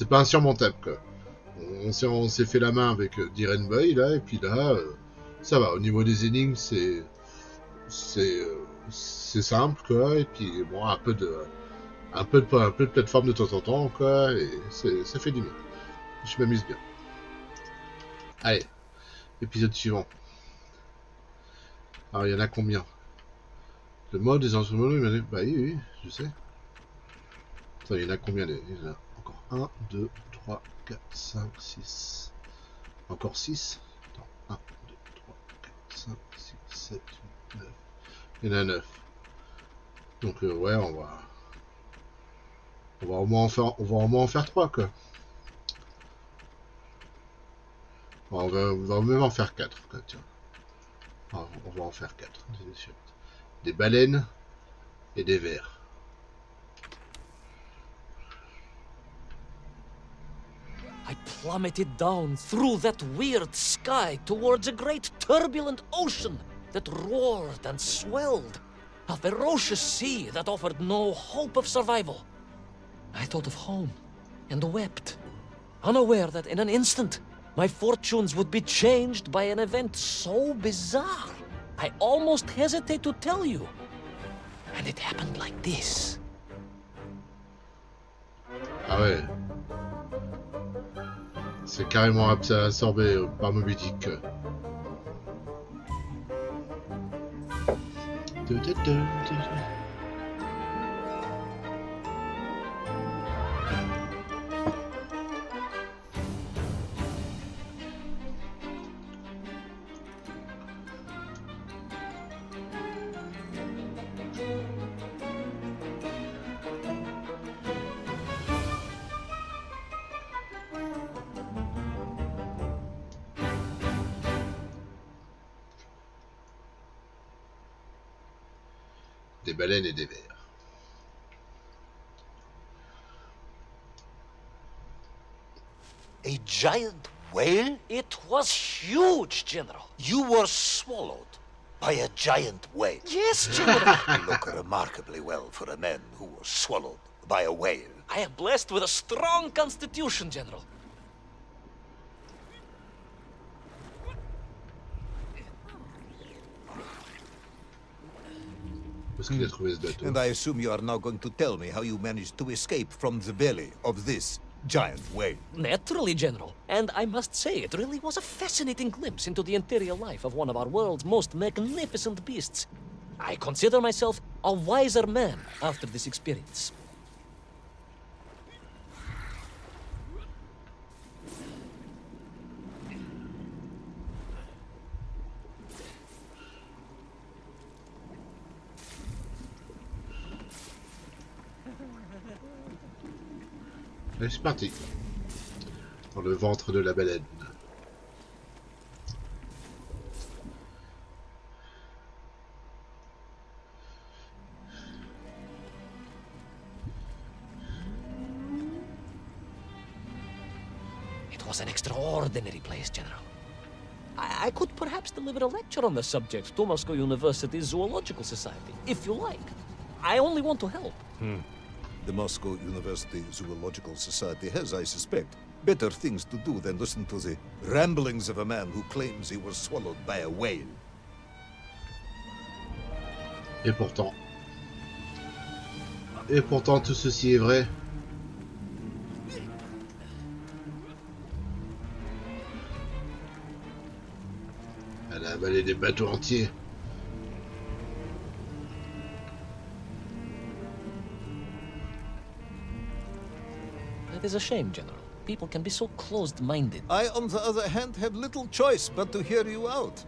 pas insurmontable quoi. On s'est fait la main avec Diren Boy là et puis là ça va. Au niveau des énigmes c'est simple quoi. Et puis bon un peu de plateforme de temps en temps quoi. Et ça fait du bien. Je m'amuse bien. Allez, épisode suivant. Alors, il y en a combien? Le mode des instruments, bah oui, je sais. Attends, il y en a combien? Il y en a encore 1, 2, 3, 4, 5, 6. Encore 6. Attends, 1, 2, 3, 4, 5, 6, 7, 8, 9. Il y en a 9. Donc, ouais, on va au moins en faire 3, quoi. On va même en faire 4, quoi, tiens. On va en faire 4. Des baleines et des vers. I plummeted down through that weird sky towards a great turbulent ocean that roared and swelled. A ferocious sea that offered no hope of survival. I thought of home and wept, unaware that in an instant my fortunes would be changed by an event so bizarre, I almost hesitate to tell you. And it happened like this. Ah ouais. C'est carrément absorbé par Moby Dick. Des baleines et des vers. A giant whale? It was huge, General. You were swallowed by a giant whale. Yes, General. You look remarkably well for a man who was swallowed by a whale. I am blessed with a strong constitution, General. Parce qu'il a trouvé ce bateau. And I assume you are now going to tell me how you managed to escape from the belly of this giant whale. Naturally, General. And I must say, it really was a fascinating glimpse into the interior life of one of our world's most magnificent beasts. I consider myself a wiser man after this experience. Allez, c'est parti. Dans le ventre de la baleine. It was an extraordinary place, General. I could perhaps deliver a lecture on the subject to Moscow University's Zoological Society, if you like. I only want to help. The Moscow University Zoological Society has, I suspect, better things to do than listen to the ramblings of a man who claims he was swallowed by a whale. Et pourtant... tout ceci est vrai. Elle a avalé des bateaux entiers. That is a shame, General. People can be so closed-minded. I, on the other hand, have little choice but to hear you out.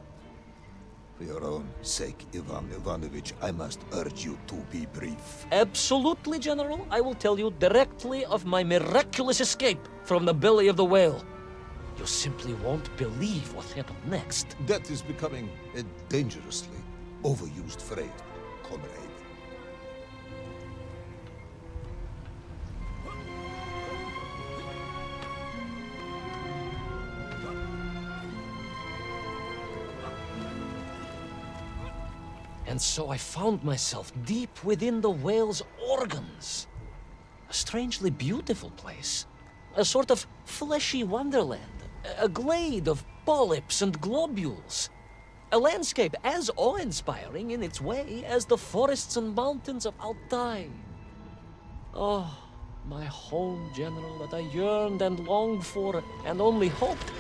For your own sake, Ivan Ivanovich, I must urge you to be brief. Absolutely, General. I will tell you directly of my miraculous escape from the belly of the whale. You simply won't believe what happened next. That is becoming a dangerously overused phrase, comrade. And so I found myself deep within the whale's organs. A strangely beautiful place. A sort of fleshy wonderland. A glade of polyps and globules. A landscape as awe-inspiring in its way as the forests and mountains of Altai. Oh, my home, General, that I yearned and longed for and only hoped,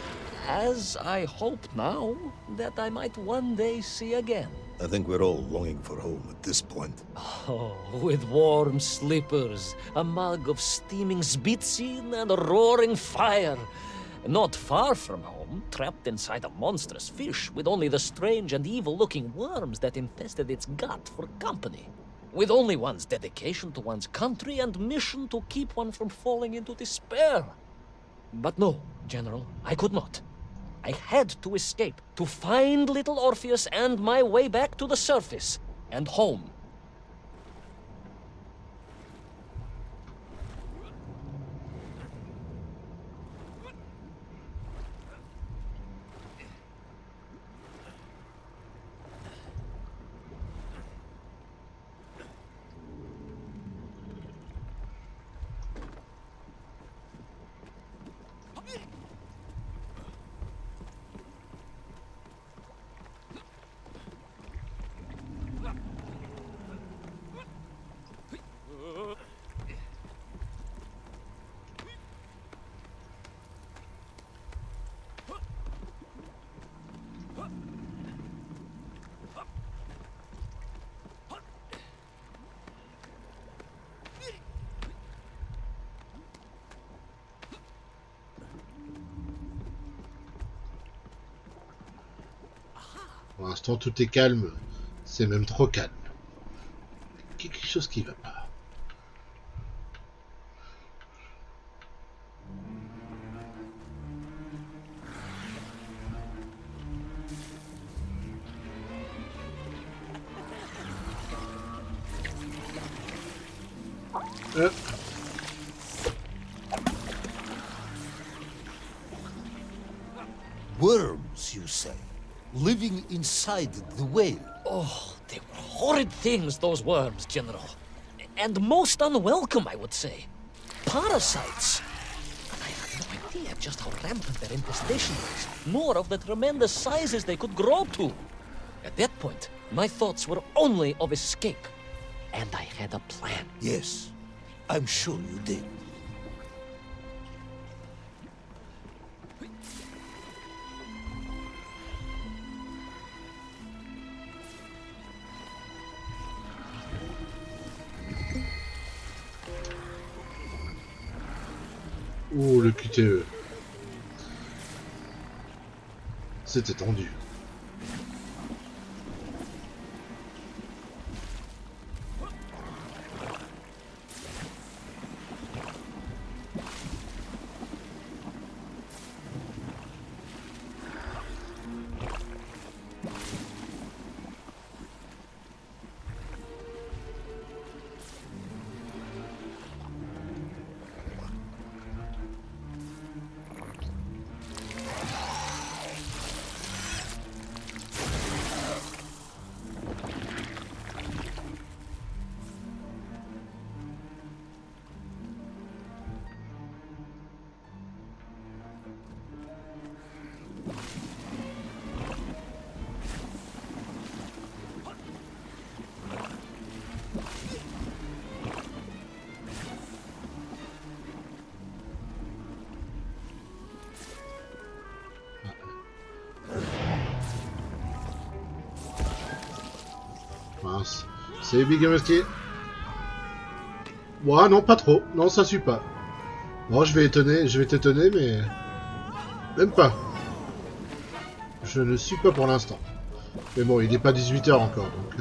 as I hope now, that I might one day see again. I think we're all longing for home at this point. Oh, with warm slippers, a mug of steaming Sbitzin, and a roaring fire. Not far from home, trapped inside a monstrous fish with only the strange and evil-looking worms that infested its gut for company. With only one's dedication to one's country and mission to keep one from falling into despair. But no, General, I could not. I had to escape, to find little Orpheus and my way back to the surface and home. Pour l'instant, tout est calme. C'est même trop calme. Quelque chose qui va pas. Worms, you say? Living inside the whale? Oh, they were horrid things, those worms, General. And most unwelcome, I would say. Parasites. And I had no idea just how rampant their infestation was, nor of the tremendous sizes they could grow to. At that point, my thoughts were only of escape. And I had a plan. Yes, I'm sure you did. Oh, le QTE. C'était tendu. commence. C'est Big Musty. Ouais, non, pas trop. Non, ça suit pas. Bon, je vais t'étonner, mais... Même pas. Je ne suis pas pour l'instant. Mais bon, il n'est pas 18h encore, donc...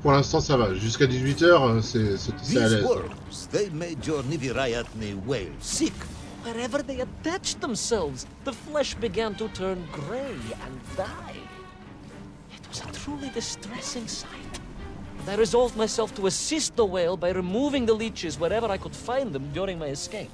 Pour l'instant, ça va. Jusqu'à 18h, c'est à These l'aise. worms, they made your Nivirayatni whale sick. Wherever they attached themselves, the flesh began to turn grey and die. It was a truly distressing sight. And I resolved myself to assist the whale by removing the leeches wherever I could find them during my escape.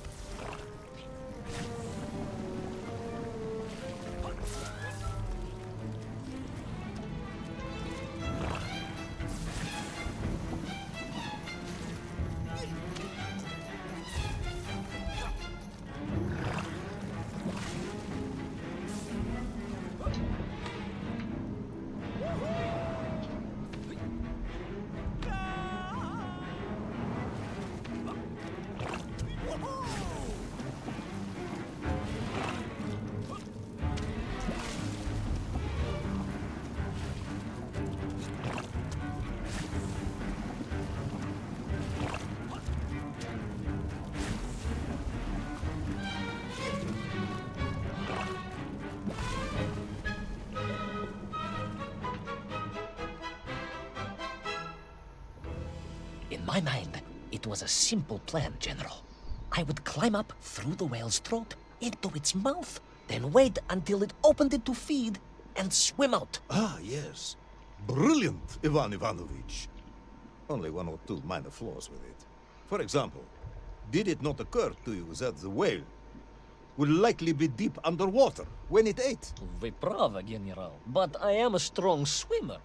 In my mind, it was a simple plan, General. I would climb up through the whale's throat, into its mouth, then wait until it opened it to feed, and swim out. Ah, yes. Brilliant, Ivan Ivanovich. Only one or two minor flaws with it. For example, did it not occur to you that the whale would likely be deep underwater when it ate? Вы правы, General, but I am a strong swimmer.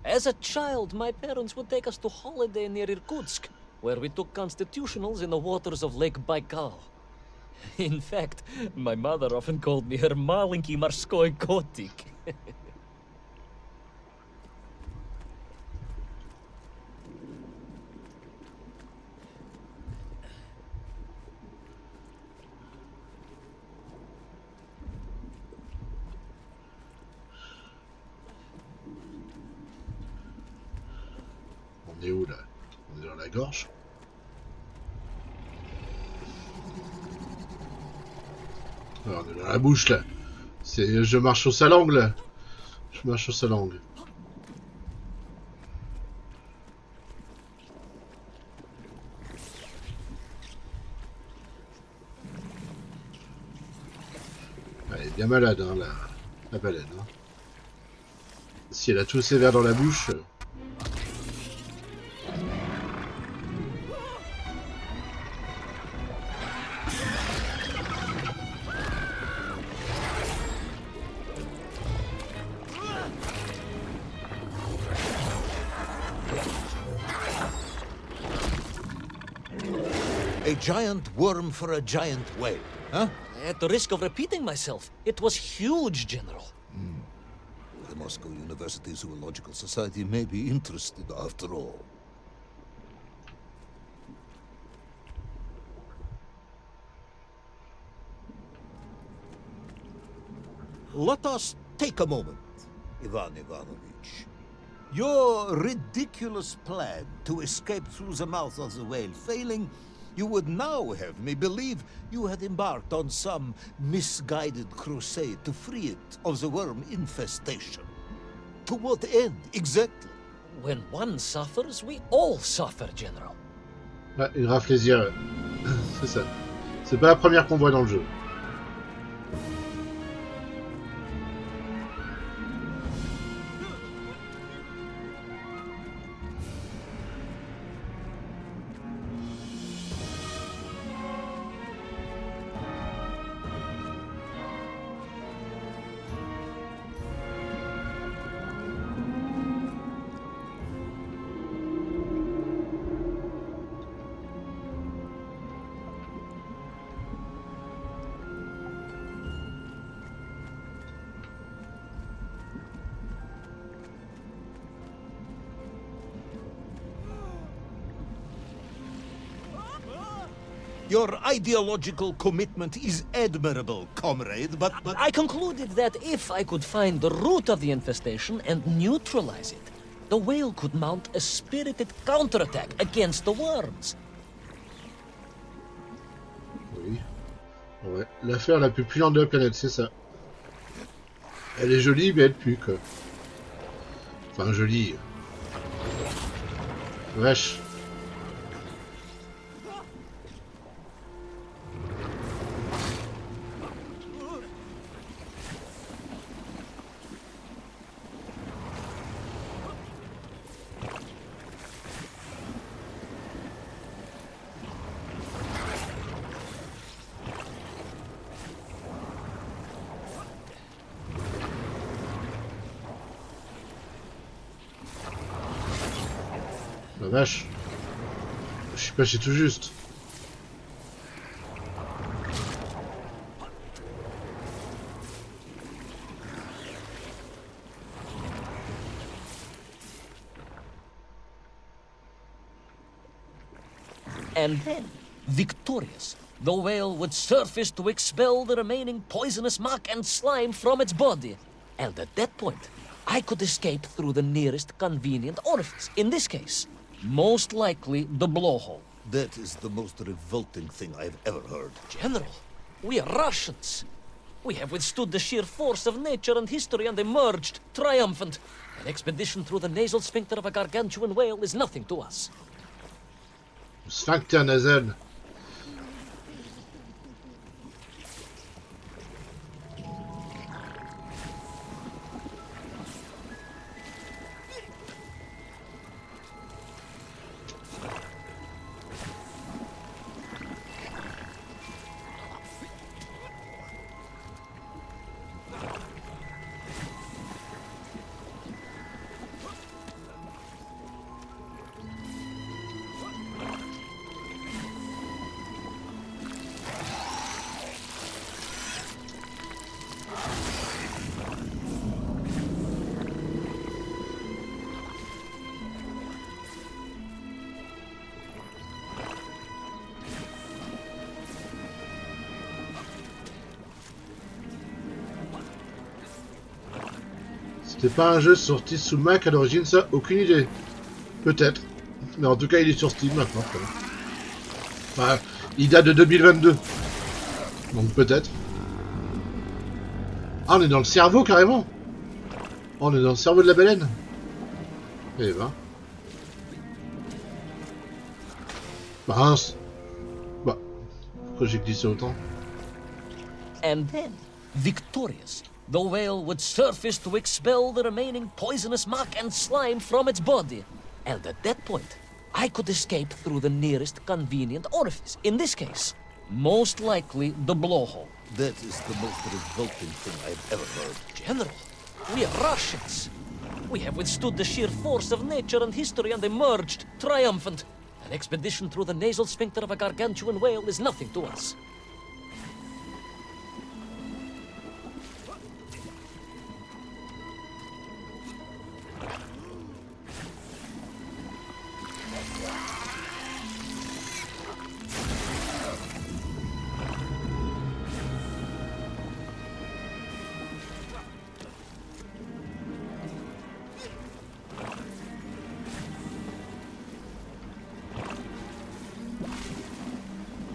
As a child, my parents would take us to holiday near Irkutsk, where we took constitutionals in the waters of Lake Baikal. In fact, my mother often called me her маленький морской котик. On est où, là? On est dans la gorge? Alors, on est dans la bouche, là. Je marche au salangue, là. Je marche au salangue. Elle est bien malade, hein, la baleine. Hein. Si elle a tous ses vers dans la bouche... A giant worm for a giant whale, huh? At the risk of repeating myself, it was huge, General. The Moscow University Zoological Society may be interested after all. Let us take a moment, Ivan Ivanovich. Your ridiculous plan to escape through the mouth of the whale failing, you would now have me believe you had embarked on some misguided crusade to free it of the worm infestation. To what end, exactly? When one suffers, we all suffer, General. Ouais, une rafle les yeux. C'est ça. C'est pas la première qu'on voit dans le jeu. Your ideological commitment is admirable, comrade, but... I concluded that if I could find the root of the infestation and neutralize it, the whale could mount a spirited counterattack against the worms. Oui. Ouais. L'affaire la plus puante de la planète, c'est ça. Elle est jolie, mais elle pue, quoi. Enfin, jolie. Vache. La vache. Je suis passé tout juste. And then, victorious, the whale would surface to expel the remaining poisonous muck and slime from its body. And at that point, I could escape through the nearest convenient orifice. In this case, most likely the blowhole. That is the most revolting thing I've ever heard. General, we are Russians. We have withstood the sheer force of nature and history and emerged triumphant. An expedition through the nasal sphincter of a gargantuan whale is nothing to us. Sphincter nasal. C'était pas un jeu sorti sous Mac à l'origine, ça? Aucune idée. Peut-être. Mais en tout cas, il est sur Steam maintenant. Enfin, il date de 2022. Donc peut-être. Ah, on est dans le cerveau carrément. Oh, on est dans le cerveau de la baleine. Eh ben. Mince. Bah, pourquoi j'ai glissé autant? And then, victorious, the whale would surface to expel the remaining poisonous muck and slime from its body. And at that point, I could escape through the nearest convenient orifice. In this case, most likely the blowhole. That is the most revolting thing I've ever heard. General, we are Russians. We have withstood the sheer force of nature and history and emerged triumphant. An expedition through the nasal sphincter of a gargantuan whale is nothing to us.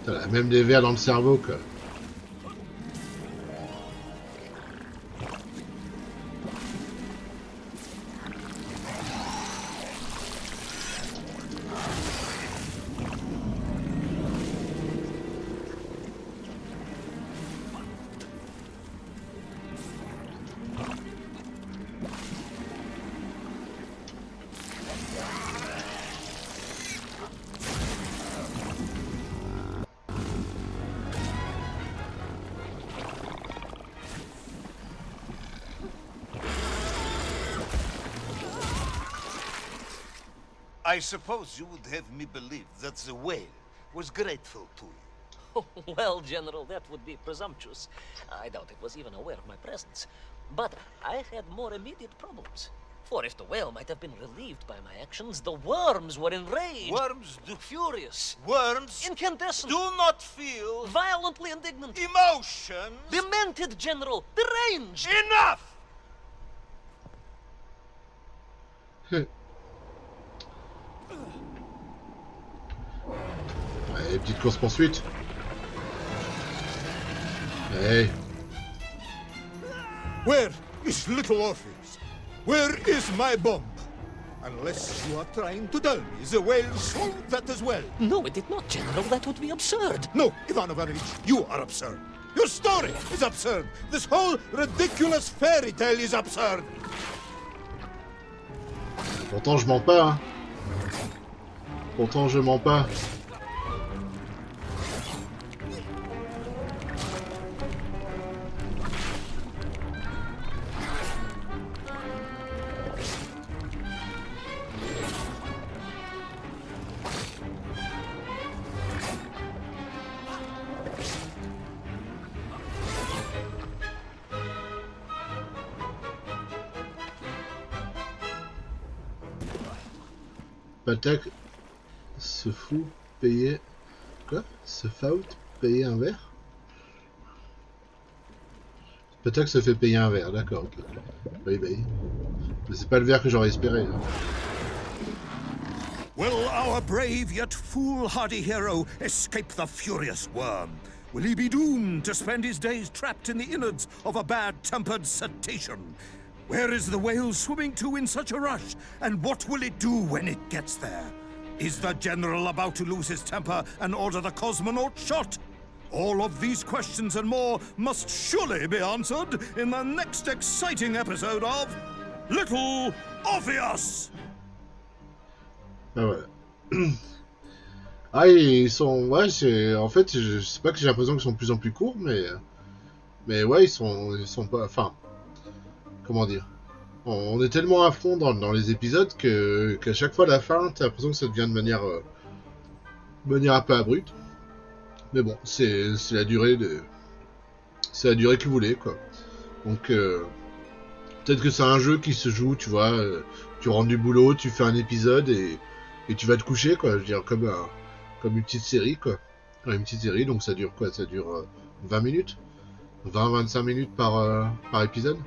T'as même des vers dans le cerveau, quoi. I suppose you would have me believe that the whale was grateful to you. Well, General, that would be presumptuous. I doubt it was even aware of my presence. But I had more immediate problems. For if the whale might have been relieved by my actions, the worms were enraged. Worms do... Furious. Worms Incandescent. do not feel... Violently indignant. emotions. Demented, General. Deranged. Enough! Allez, petite course-poursuite. Hey. Where is little Orpheus? Where is my bomb? Unless you are trying to tell me the whale swallowed that as well. No, it did not, General. That would be absurd. No, Ivan Ivanovich, you are absurd. Your story is absurd. This whole ridiculous fairy tale is absurd. Pourtant, je mens pas. Hein. Pourtant, je mens pas. Patak se fout payer... Quoi? Se faut payer un verre? Patak se fait payer un verre, d'accord, ok. Oui, bah oui. Mais c'est pas le verre que j'aurais espéré. Hein. Will our brave yet foolhardy hero escape the furious worm? Will he be doomed to spend his days trapped in the innards of a bad-tempered cetacean? Where is the whale swimming to in such a rush? And what will it do when it gets there? Is the General about to lose his temper and order the cosmonaut shot? All of these questions and more must surely be answered in the next exciting episode of Little Orpheus! Ah voilà. Ah, ils sont... Ouais, c'est... En fait, je sais pas que j'ai l'impression qu'ils sont de plus en plus courts, mais... Mais ouais, ils sont pas... Enfin... Comment dire? On est tellement à fond dans les épisodes qu'à chaque fois à la fin, t'as l'impression que ça devient de manière un peu abrupte. Mais bon, c'est la durée de... C'est la durée que vous voulez, quoi. Donc, peut-être que c'est un jeu qui se joue, tu vois, tu rentres du boulot, tu fais un épisode et tu vas te coucher, quoi. Je veux dire, comme une petite série, quoi. Une petite série, donc ça dure quoi? Ça dure 20 minutes? 20-25 minutes par épisode?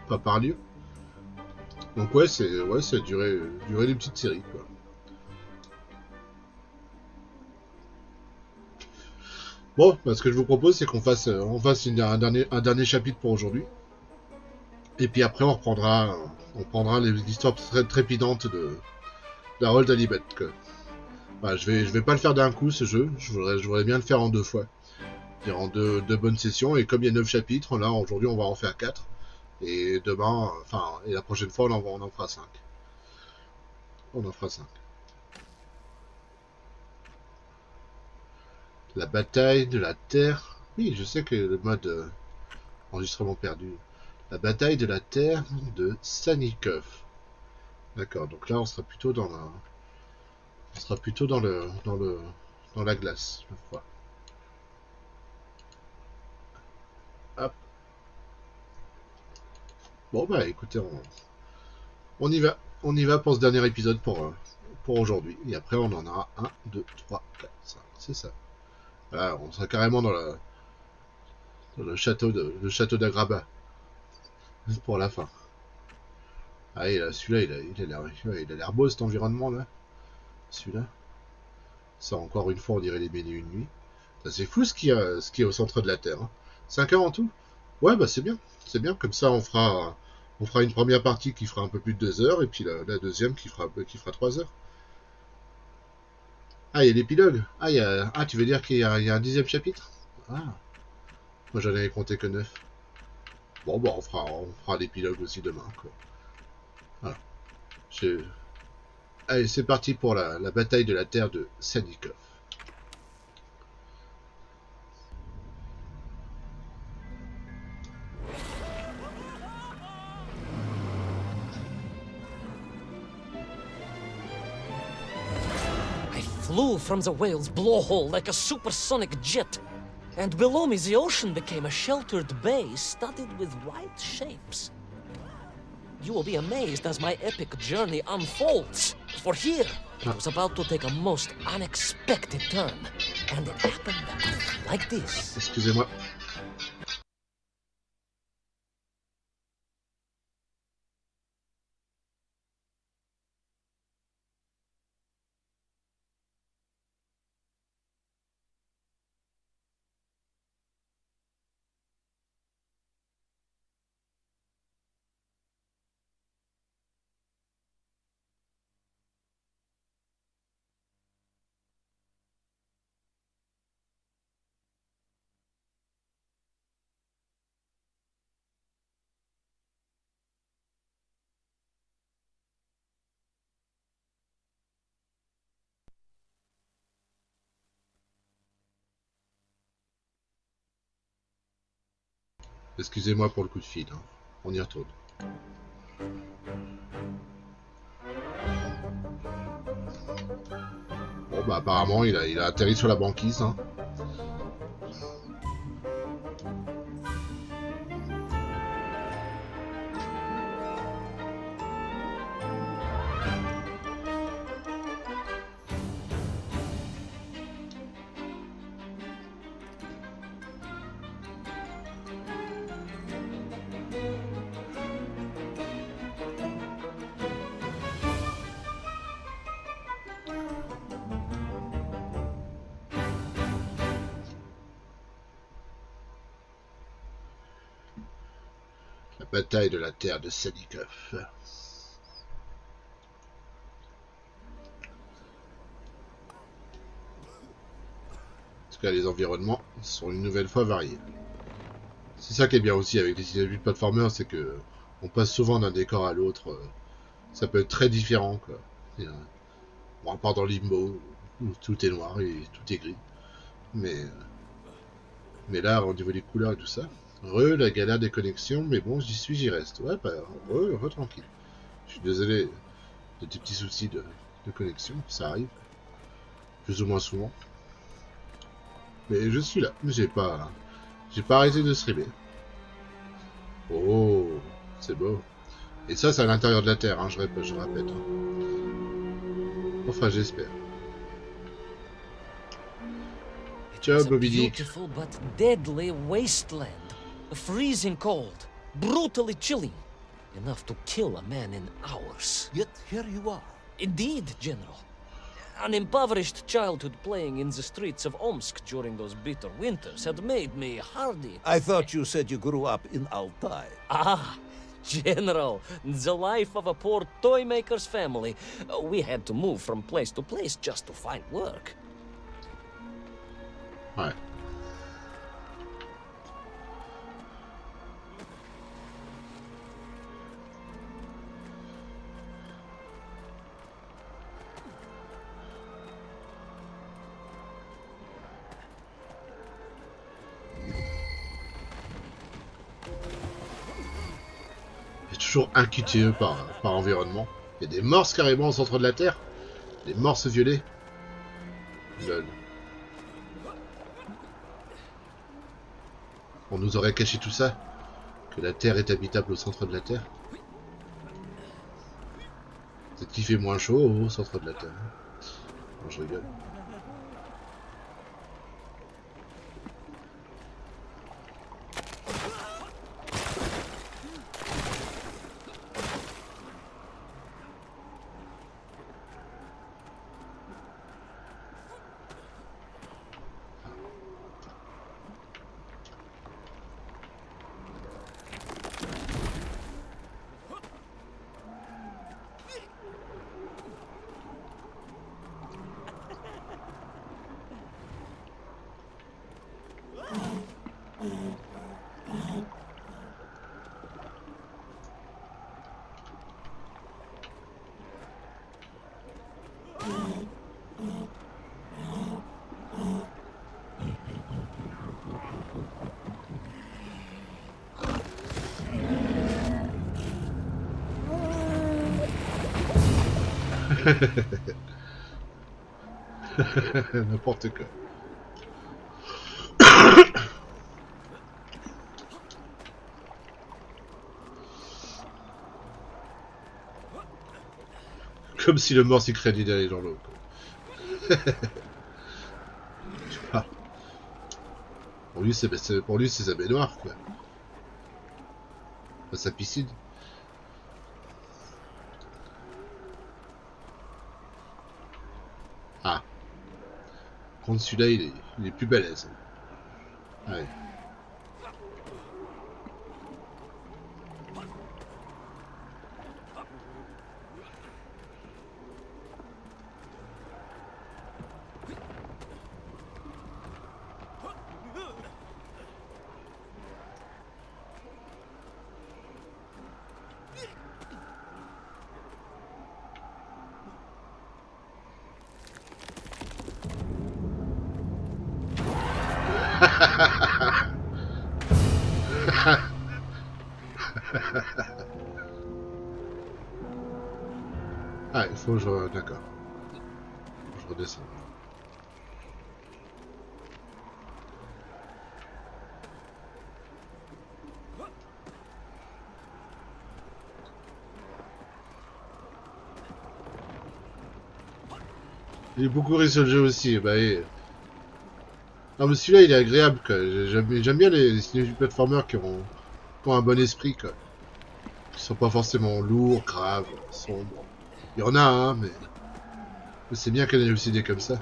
Pas par lieu. Donc ouais, c'est durée d'une petite série, quoi. Bon, bah, ce que je vous propose, c'est qu'on fasse un dernier chapitre pour aujourd'hui. Et puis après, on prendra l'histoire très trépidantes de d'Harold Alibet, quoi. Bah, je vais pas le faire d'un coup, ce jeu. Je voudrais bien le faire en deux fois. C'est-à-dire en deux bonnes sessions. Et comme il y a 9 chapitres, là, aujourd'hui, on va en faire 4. Et demain, et la prochaine fois, on en fera 5. On en fera 5. La bataille de la Terre. Oui, je sais que le mode enregistrement perdu. La bataille de la Terre de Sanikov. D'accord, donc là, on sera plutôt dans la glace, je crois. Hop. Bon bah écoutez, on y va. On y va pour ce dernier épisode pour aujourd'hui. Et après on en aura 1, 2, 3, 4, 5. C'est ça. Voilà, on sera carrément dans le château d'Agraba. Pour la fin. Ah et là, celui-là, il a l'air beau cet environnement là. Celui-là. Ça encore une fois on dirait les Mille et une nuits. C'est fou ce qu'il y a au centre de la Terre. Hein. 5 heures en tout. Ouais bah c'est bien. C'est bien, comme ça on fera une première partie qui fera un peu plus de 2 heures, et puis la deuxième qui fera 3 heures. Ah, il y a l'épilogue. Ah, tu veux dire qu'il y a un 10e chapitre? Ah. Moi j'en avais compté que 9. Bon bah on fera l'épilogue aussi demain, quoi. Voilà. Allez, c'est parti pour la bataille de la Terre de Sanikov. Flew from the whale's blowhole like a supersonic jet, and below me the ocean became a sheltered bay studded with white shapes. You will be amazed as my epic journey unfolds. For here, it was about to take a most unexpected turn. And it happened like this. Excusez-moi. Excusez-moi pour le coup de fil. Hein. On y retourne. Bon bah apparemment il a atterri sur la banquise. Hein. La bataille de la terre de Salikov. En tout cas, les environnements sont une nouvelle fois variés. C'est ça qui est bien aussi avec les inédits platformers, c'est que on passe souvent d'un décor à l'autre. Ça peut être très différent, quoi. Bon, à part dans Limbo, où tout est noir et tout est gris. Mais là, au niveau des couleurs et tout ça, la galère des connexions, mais bon, j'y reste. Ouais, bah, tranquille. Je suis désolé de tes petits soucis de connexion, ça arrive. Plus ou moins souvent. Mais je suis là, j'ai pas arrêté de streamer. Oh, c'est beau. Et ça, c'est à l'intérieur de la Terre, hein, je répète. Enfin, j'espère. Ciao, Bobby Dick. Beautiful but deadly wasteland. Freezing cold, brutally chilling. Enough to kill a man in hours. Yet here you are. Indeed, General. An impoverished childhood playing in the streets of Omsk during those bitter winters had made me hardy. I thought you said you grew up in Altai. Ah, General, the life of a poor toy maker's family. We had to move from place to place just to find work. Ouais. Toujours un QTE par environnement. Il y a des morses carrément au centre de la Terre. Des morses violets. Lol. On nous aurait caché tout ça. Que la Terre est habitable au centre de la Terre. Peut-être qu'il fait moins chaud au centre de la Terre. Non, je rigole. N'importe quoi. Comme si le mort s'y craignait d'aller dans l'eau. Ah. Pour lui, c'est sa baignoire, quoi. Enfin, sa piscine. Ah. Contre celui-là, il est plus balèze. Ouais. Ah, il faut que je... D'accord. Je redescends. Il est beaucoup ri sur le jeu aussi. Bah, non, mais celui-là, il est agréable, quoi. J'aime bien les platformers qui ont un bon esprit, quoi. Qui sont pas forcément lourds, graves, sombres. Il y en a, hein, mais c'est bien qu'il y en ait aussi des comme ça.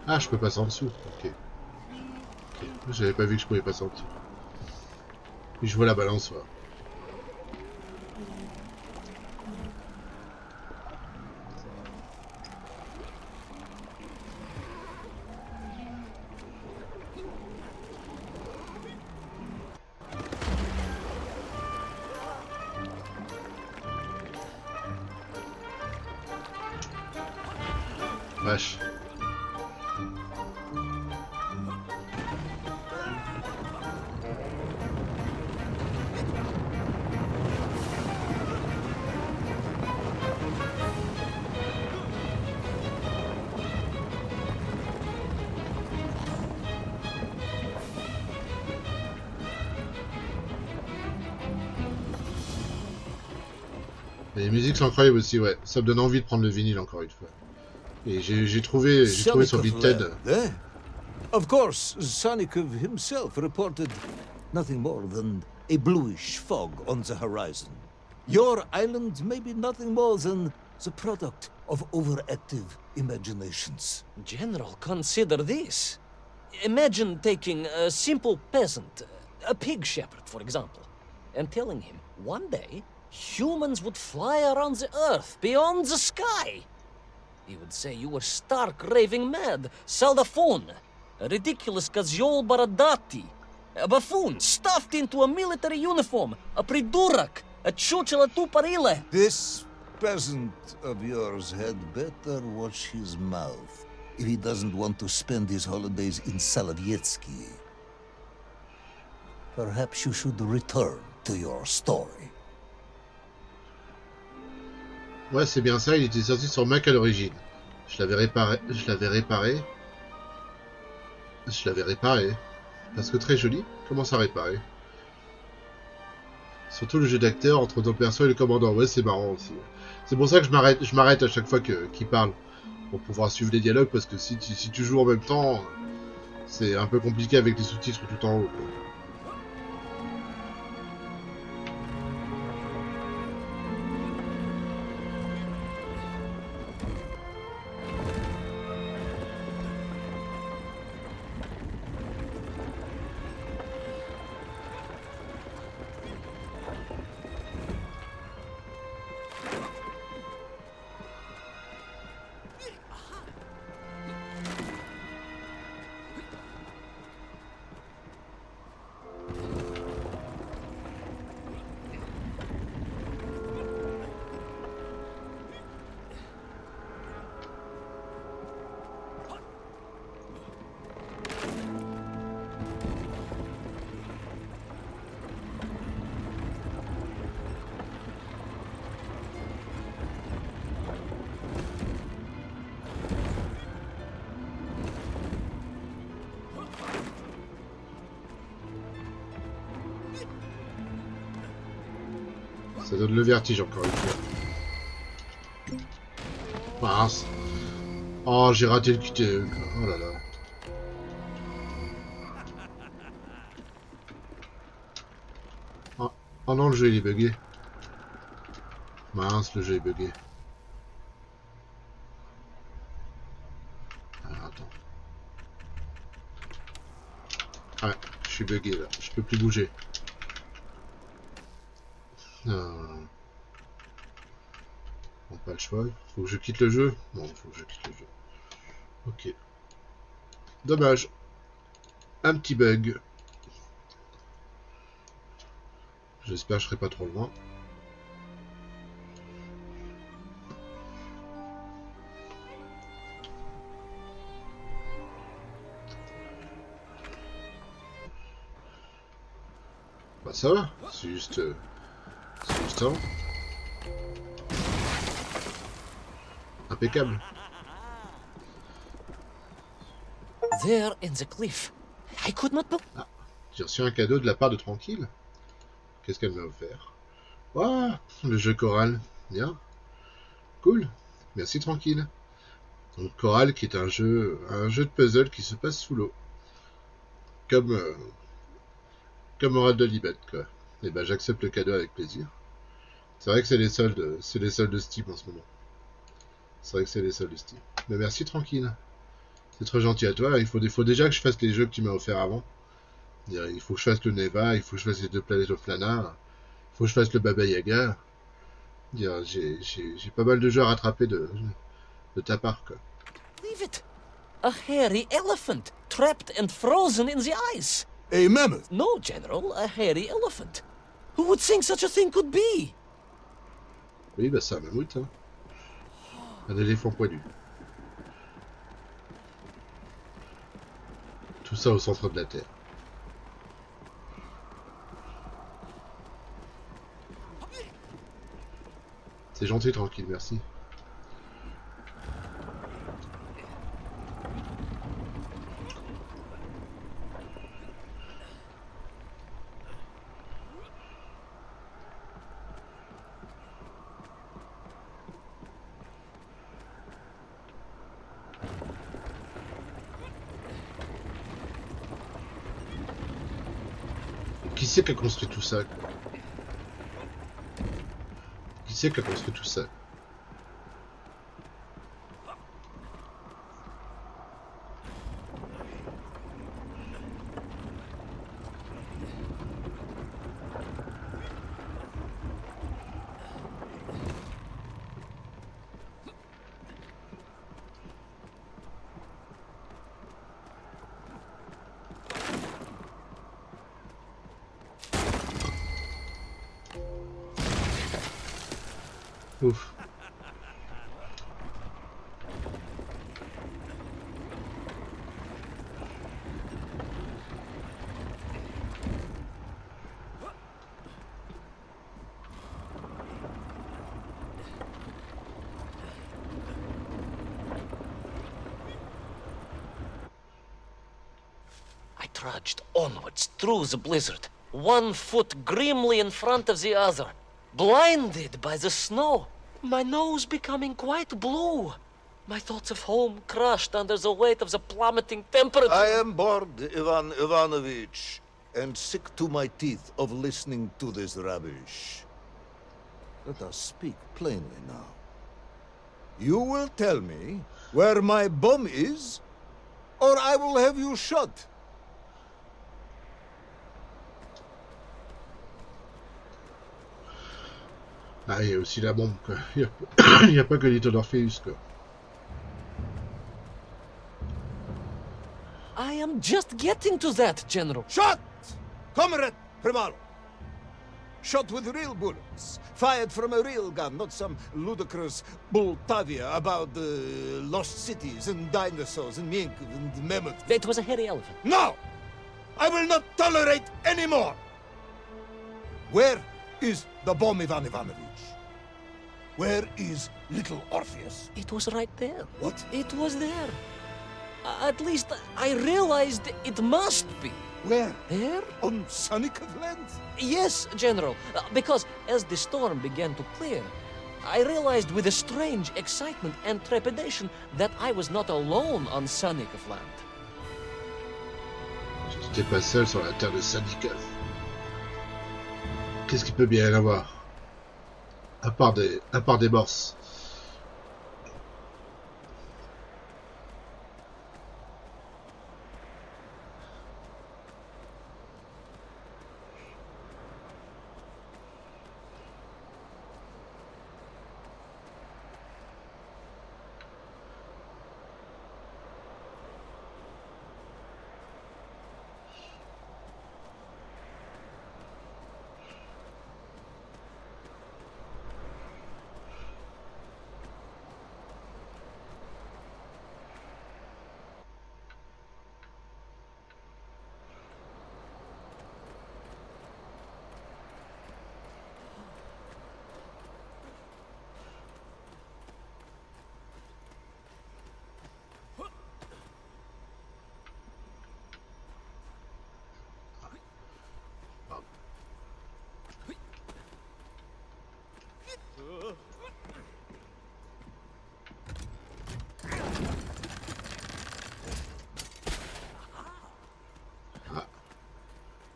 Ah, je peux passer en dessous. Ok. Ok. J'avais pas vu que je pouvais passer en dessous. Puis je vois la balançoire. Vache. Et les musiques sont incroyables aussi, ouais. Ça me donne envie de prendre le vinyle encore une fois. Et j'ai trouvé sur Vinted. Eh? Of course, Sonikov himself reported nothing more than a bluish fog on the horizon. Your island may be nothing more than the product of overactive imaginations. General, consider this. Imagine taking a simple peasant, a pig shepherd, for example, and telling him one day humans would fly around the earth beyond the sky. He would say you were stark raving mad, Saldafon, a ridiculous Kazyol Baradati, a buffoon stuffed into a military uniform, a pridurak, a chuchela tuparile. This peasant of yours had better watch his mouth if he doesn't want to spend his holidays in Solovyetsky. Perhaps you should return to your story. Ouais, c'est bien ça, il était sorti sur Mac à l'origine. Je l'avais réparé. Parce que très joli, comment ça réparer? Surtout le jeu d'acteur entre ton perso et le commandant, ouais, c'est marrant aussi. C'est pour ça que je m'arrête à chaque fois qu'il parle. Pour pouvoir suivre les dialogues, parce que si tu joues en même temps, c'est un peu compliqué avec les sous-titres tout en haut, quoi. Ça donne le vertige encore une fois. Mince. Oh, j'ai raté le quitter. Oh là là. Oh, oh non, le jeu il est bugué. Mince, le jeu est bugué. Ah, attends. Ouais, je suis bugué là. Je peux plus bouger. Bon, pas le choix. Faut que je quitte le jeu. Non, faut que je quitte le jeu. Ok. Dommage. Un petit bug. J'espère que je serai pas trop loin. Bah ça va. C'est juste un. Impeccable. There in the cliff. I could not believe. Ah, j'ai reçu un cadeau de la part de Tranquille. Qu'est-ce qu'elle m'a offert? Waouh, le jeu Choral. Bien. Cool. Merci Tranquille. Donc Choral qui est un jeu de puzzle qui se passe sous l'eau. Comme Moral de Libet, quoi. Et ben j'accepte le cadeau avec plaisir. C'est vrai que c'est les soldes Steam en ce moment. C'est vrai que c'est les soldes Steam. Mais merci Tranquille. C'est très gentil à toi. Il faut déjà que je fasse les jeux que tu m'as offerts avant. Il faut que je fasse le Neva, il faut que je fasse les 2 planètes of Lana, il faut que je fasse le Baba Yaga. J'ai pas mal de jeux à rattraper de ta part, quoi. Leave it. A hairy elephant, trapped and frozen in the ice. A mammoth? No, General, a hairy elephant. Who would think such a thing could be? Oui, bah c'est un mammouth, hein. Un éléphant poilu. Tout ça au centre de la Terre. C'est gentil, Tranquille, merci. Qui c'est qui a construit tout ça, quoi? Qui c'est qui a construit tout ça? Ouf. I trudged onwards through the blizzard, one foot grimly in front of the other, blinded by the snow, my nose becoming quite blue, my thoughts of home crushed under the weight of the plummeting temperature. I am bored, Ivan Ivanovich, and sick to my teeth of listening to this rubbish. Let us speak plainly now. You will tell me where my bomb is, or I will have you shot. Ah, il y a aussi la bombe, quoi. Il n'y a pas que l'île d'Orpheus, quoi. I am just getting to that, General. Shot! Comrade Primalo! Shot with real bullets, fired from a real gun, not some ludicrous Bultavia about lost cities and dinosaurs and mink and mammoth. It was a hairy elephant. No! I will not tolerate any more! Where is the bomb, Ivan Ivanovich? Where is little Orpheus? It was right there. What? It was there. At least I realized it must be. Where? There? On Sonicov land? Yes, General, because as the storm began to clear, I realized with a strange excitement and trepidation that I was not alone on Sonicov land. Je n'étais pas seul sur la terre de Syndicat. Qu'est-ce qu'il peut bien y en avoir? À part des morses.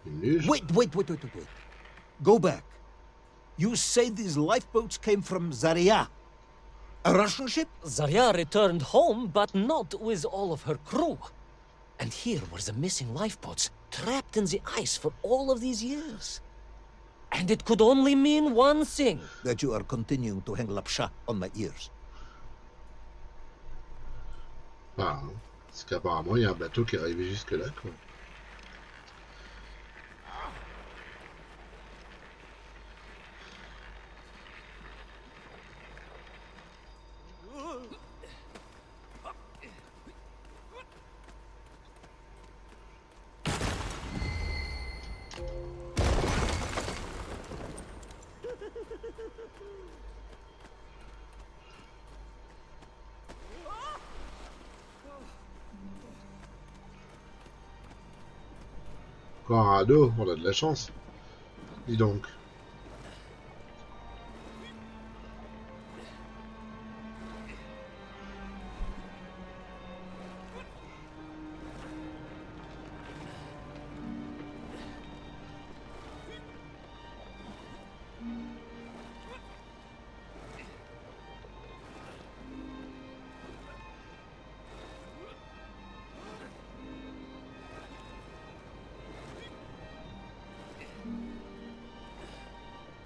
Une luge. Wait. Go back. You say these lifeboats came from Zarya? A Russian ship? Zarya returned home, but not with all of her crew. And here were the missing lifeboats, trapped in the ice for all of these years. And it could only mean one thing. That you are continuing to hang lapsha on my ears. Enfin, parce qu'apparemment, il y a un bateau qui est arrivé jusque-là, quoi. Encore un radeau, on a de la chance. Dis donc.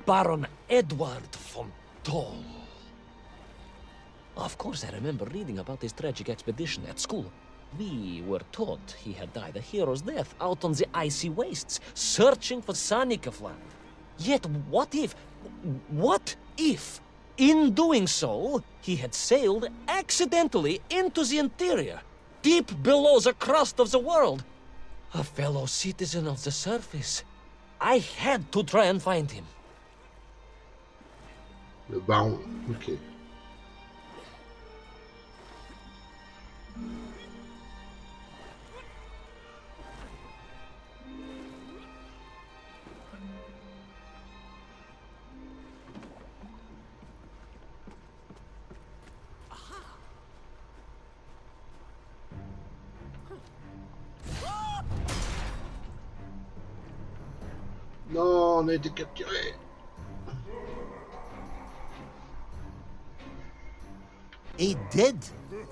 Baron Edward von Toll. Of course, I remember reading about his tragic expedition at school. We were taught he had died a hero's death out on the icy wastes, searching for Sonicov land. Yet what if, in doing so, he had sailed accidentally into the interior, deep below the crust of the world? A fellow citizen of the surface. I had to try and find him. Le baron, ok. Non, on a été capturé. A dead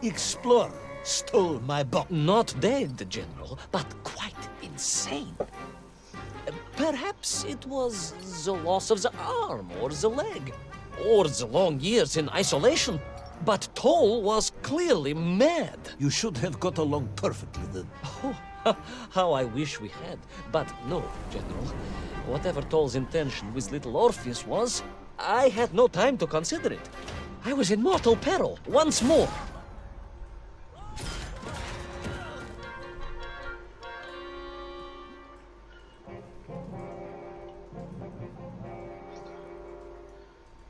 explorer stole my boat. Not dead, General, but quite insane. Perhaps it was the loss of the arm or the leg, or the long years in isolation. But Toll was clearly mad. You should have got along perfectly then. Oh, how I wish we had. But no, General. Whatever Toll's intention with little Orpheus was, I had no time to consider it. I was in mortal peril once more.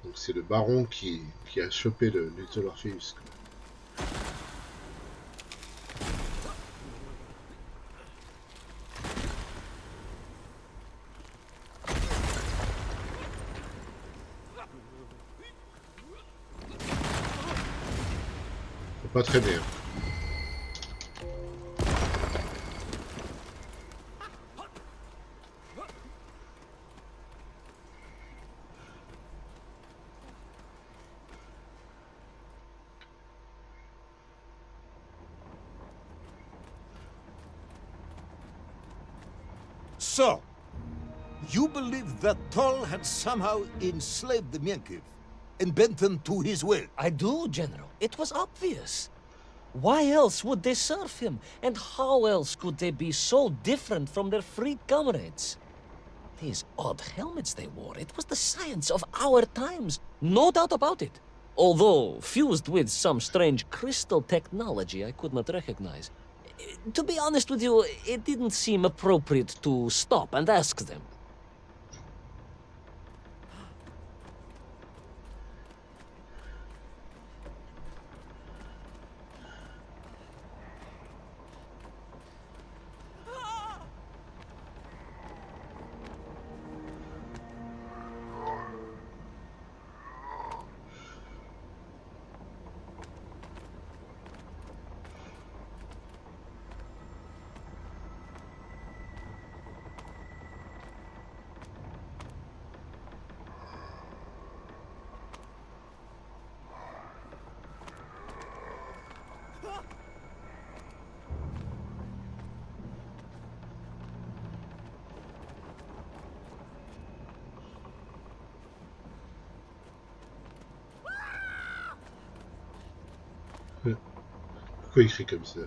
Donc c'est le baron qui a chopé le Little Orpheus. pas traîner. Hein. So, you believe that Tol had somehow enslaved the Mienkiv and bent them to his will? I do, General. It was obvious. Why else would they serve him? And how else could they be so different from their freed comrades? These odd helmets they wore, it was the science of our times. No doubt about it. Although fused with some strange crystal technology I could not recognize. To be honest with you, it didn't seem appropriate to stop and ask them. Pourquoi il crie comme ça?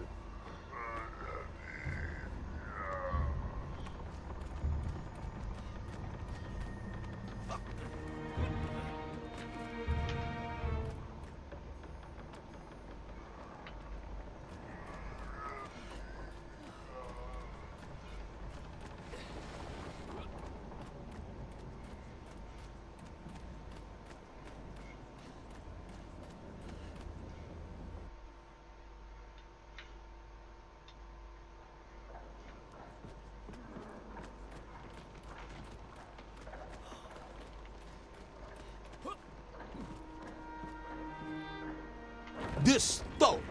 This Tol,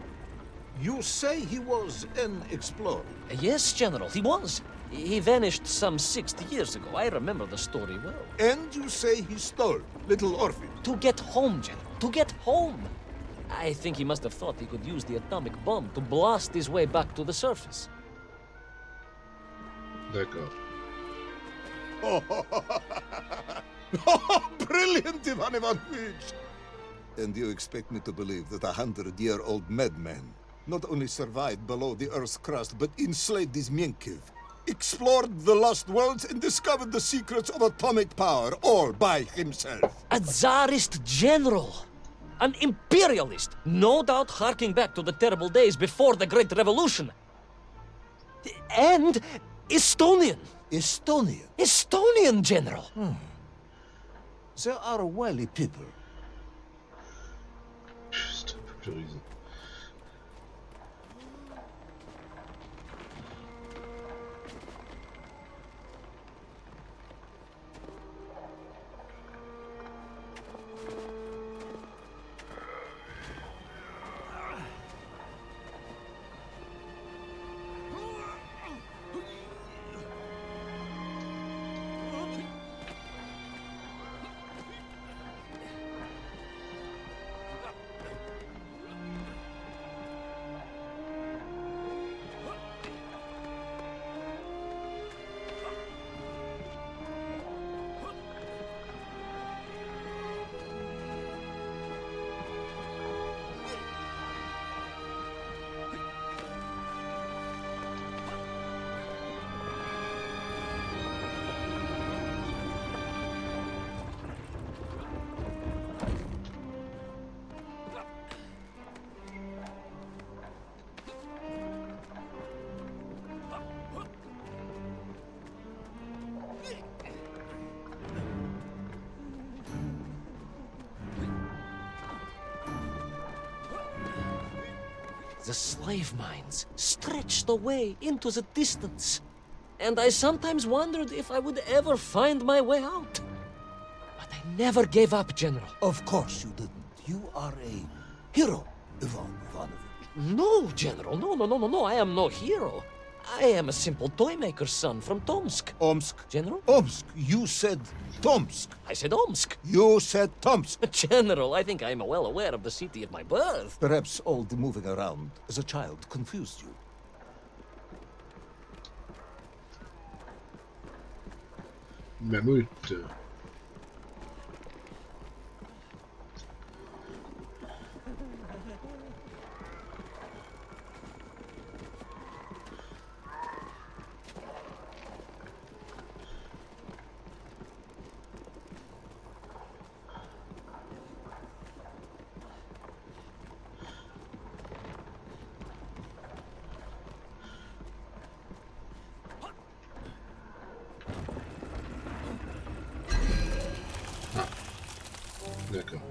you say he was an explorer? Yes, General, he was. He vanished some 60 years ago. I remember the story well. And you say he stole little Orpheus? To get home, General. To get home. I think he must have thought he could use the atomic bomb to blast his way back to the surface. D'accord. Oh, brilliant, Ivan Ivanovich! And you expect me to believe that a 100-year-old madman not only survived below the Earth's crust, but enslaved his Mienkiv, explored the lost worlds, and discovered the secrets of atomic power, all by himself? A Tsarist general! An imperialist! No doubt harking back to the terrible days before the Great Revolution. And Estonian! Estonia? Estonian, General! They are wily people. Juste un peu plus rusé. The slave mines stretched away into the distance, and I sometimes wondered if I would ever find my way out. But I never gave up, General. Of course you didn't. You are a hero, Ivan Ivanovich. No, General, no, I am no hero. I am a simple toy maker's son from Tomsk. Omsk. General? Omsk. You said Tomsk. I said Omsk. You said Tomsk. General, I think I am well aware of the city of my birth. Perhaps all the moving around as a child confused you. Mammouth. D'accord.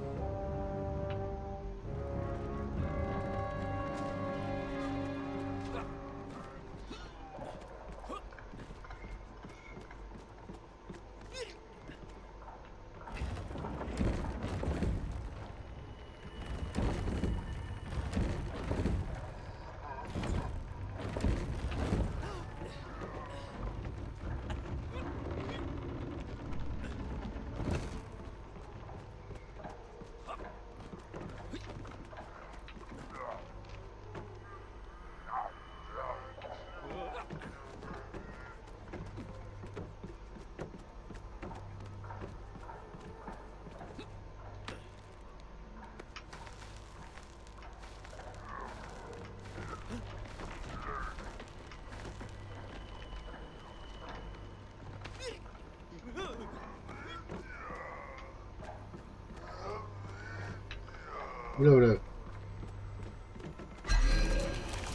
Oula, oula.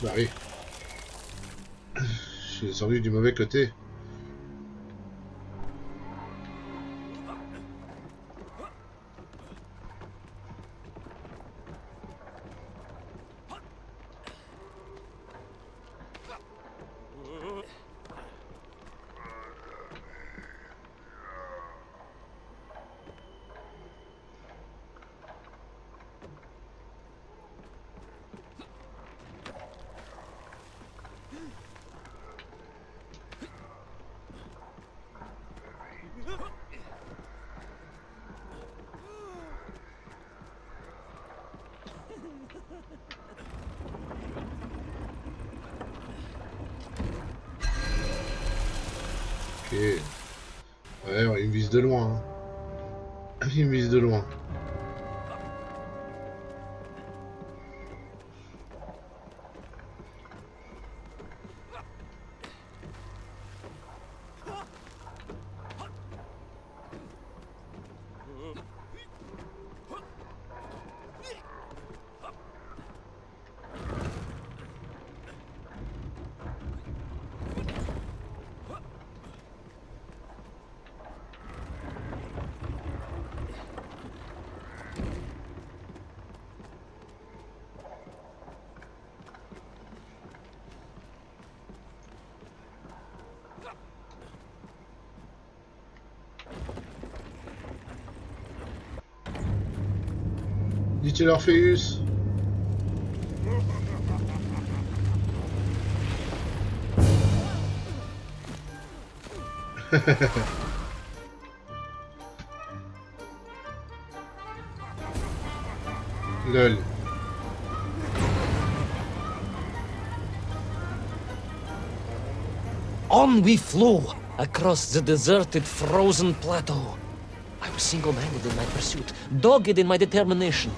Bah oui. J'ai descendu du mauvais côté. Ok. Ouais, il me vise de loin. Hein. Il me vise de loin. Dit-il Orpheus? Lol. On we flew across the deserted, frozen plateau. I was single-minded in my pursuit, dogged in my determination.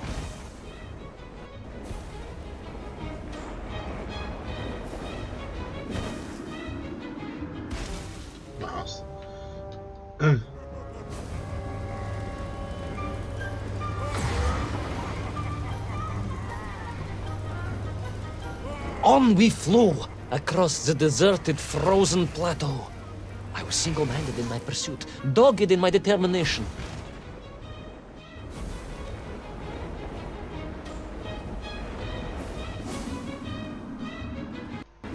Mince. On we flew across the deserted, frozen plateau. I was single-minded in my pursuit, dogged in my determination.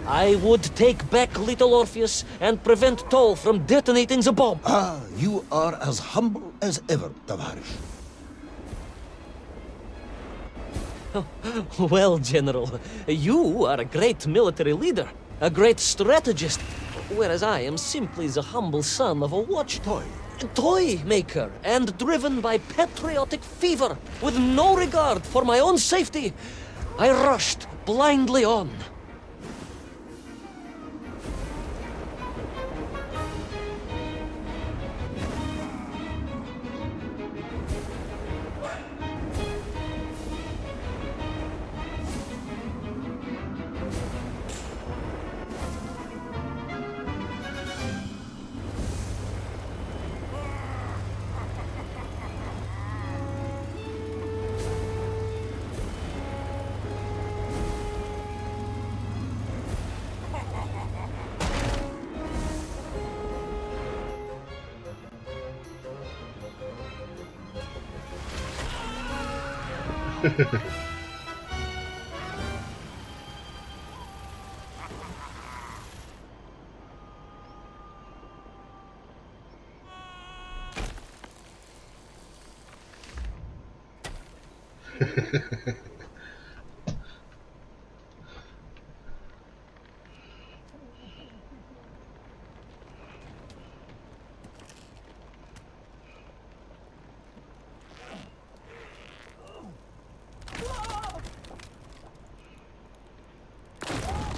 I would take back little Orpheus and prevent Toll from detonating the bomb. Ah, you are as humble as ever, Tavarish. Well, General, you are a great military leader, a great strategist, whereas I am simply the humble son of a watch toy maker, and driven by patriotic fever, with no regard for my own safety. I rushed blindly on.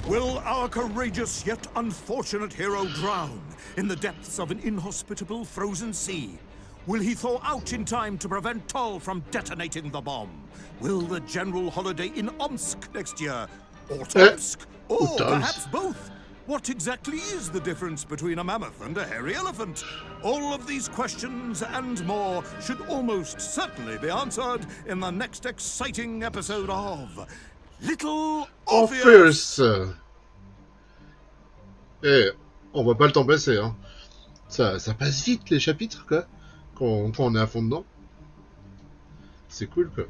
Will our courageous yet unfortunate hero drown in the depths of an inhospitable frozen sea? Will he thaw out in time to prevent Tull from detonating the bomb? Will the general holiday in Omsk next year? Or Tomsk? Or perhaps both? What exactly is the difference between a mammoth and a hairy elephant? All of these questions and more should almost certainly be answered in the next exciting episode of Little Orpheus. Et on voit pas le temps passer, hein. Ça passe vite les chapitres, quoi. Quand on est à fond dedans. C'est cool, quoi.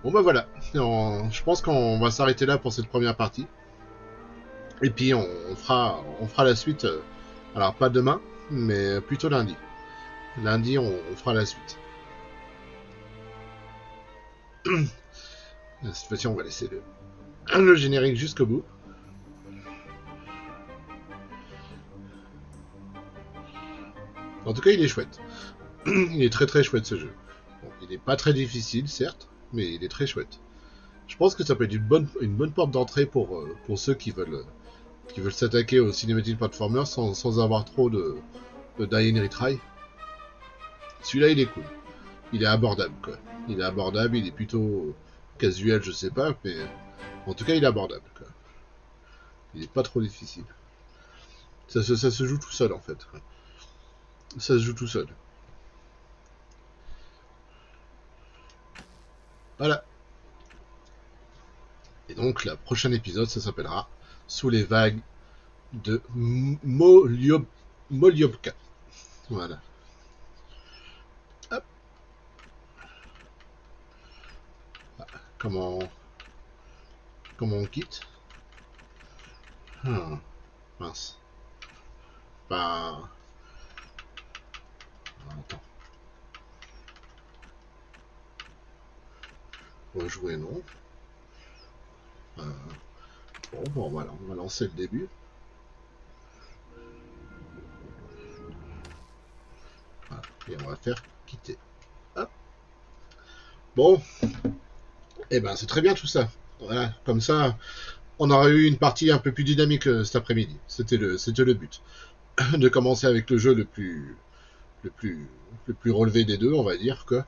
Bon bah voilà, je pense qu'on va s'arrêter là pour cette première partie. Et puis on fera la suite, alors pas demain, mais plutôt lundi. Lundi on fera la suite. Cette fois-ci on va laisser le générique jusqu'au bout. En tout cas il est chouette. Il est très très chouette ce jeu. Bon, il n'est pas très difficile certes, mais il est très chouette. Je pense que ça peut être une bonne porte d'entrée pour ceux qui veulent s'attaquer au cinématique platformer sans avoir trop de die and retry. Celui-là il est cool. Il est abordable quoi. Il est abordable, il est plutôt casual je sais pas, mais en tout cas il est abordable quoi. Il est pas trop difficile. Ça se joue tout seul en fait. Ça se joue tout seul. Voilà. Et donc, le prochain épisode, ça s'appellera Sous les vagues de Molyobka. Voilà. Hop. Comment on quitte? Mince. Bah... Attends. Rejouer, non. Bon, voilà, on va lancer le début. Voilà, et on va faire quitter. Hop. Bon. Et ben, c'est très bien tout ça. Voilà, comme ça, on aura eu une partie un peu plus dynamique cet après-midi. C'était le but. De commencer avec le jeu le plus relevé des deux, on va dire, quoi.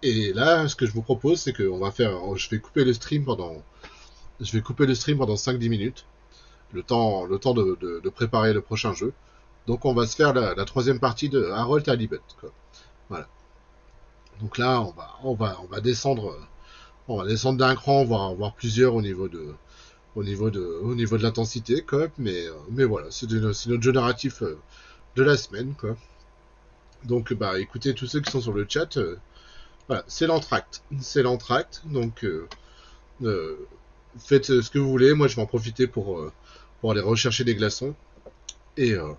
Et là, ce que je vous propose, c'est que je vais couper le stream pendant 5-10 minutes, le temps de préparer le prochain jeu. Donc on va se faire la troisième partie de Harold à Libet, quoi. Voilà. Donc là, on va descendre d'un cran, voire plusieurs au niveau de l'intensité, quoi. Mais voilà, c'est notre jeu narratif de la semaine, quoi. Donc bah écoutez tous ceux qui sont sur le chat. Voilà, c'est l'entracte. Donc, faites ce que vous voulez. Moi, je vais en profiter pour aller rechercher des glaçons. et, euh,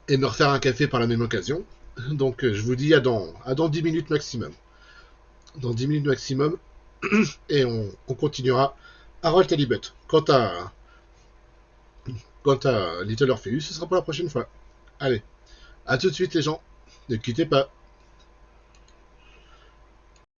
et me refaire un café par la même occasion. Donc je vous dis à dans 10 minutes maximum. Dans 10 minutes maximum, et on continuera Harold Talibot. Quant à Little Orpheus, ce sera pour la prochaine fois. Allez, à tout de suite les gens, ne quittez pas.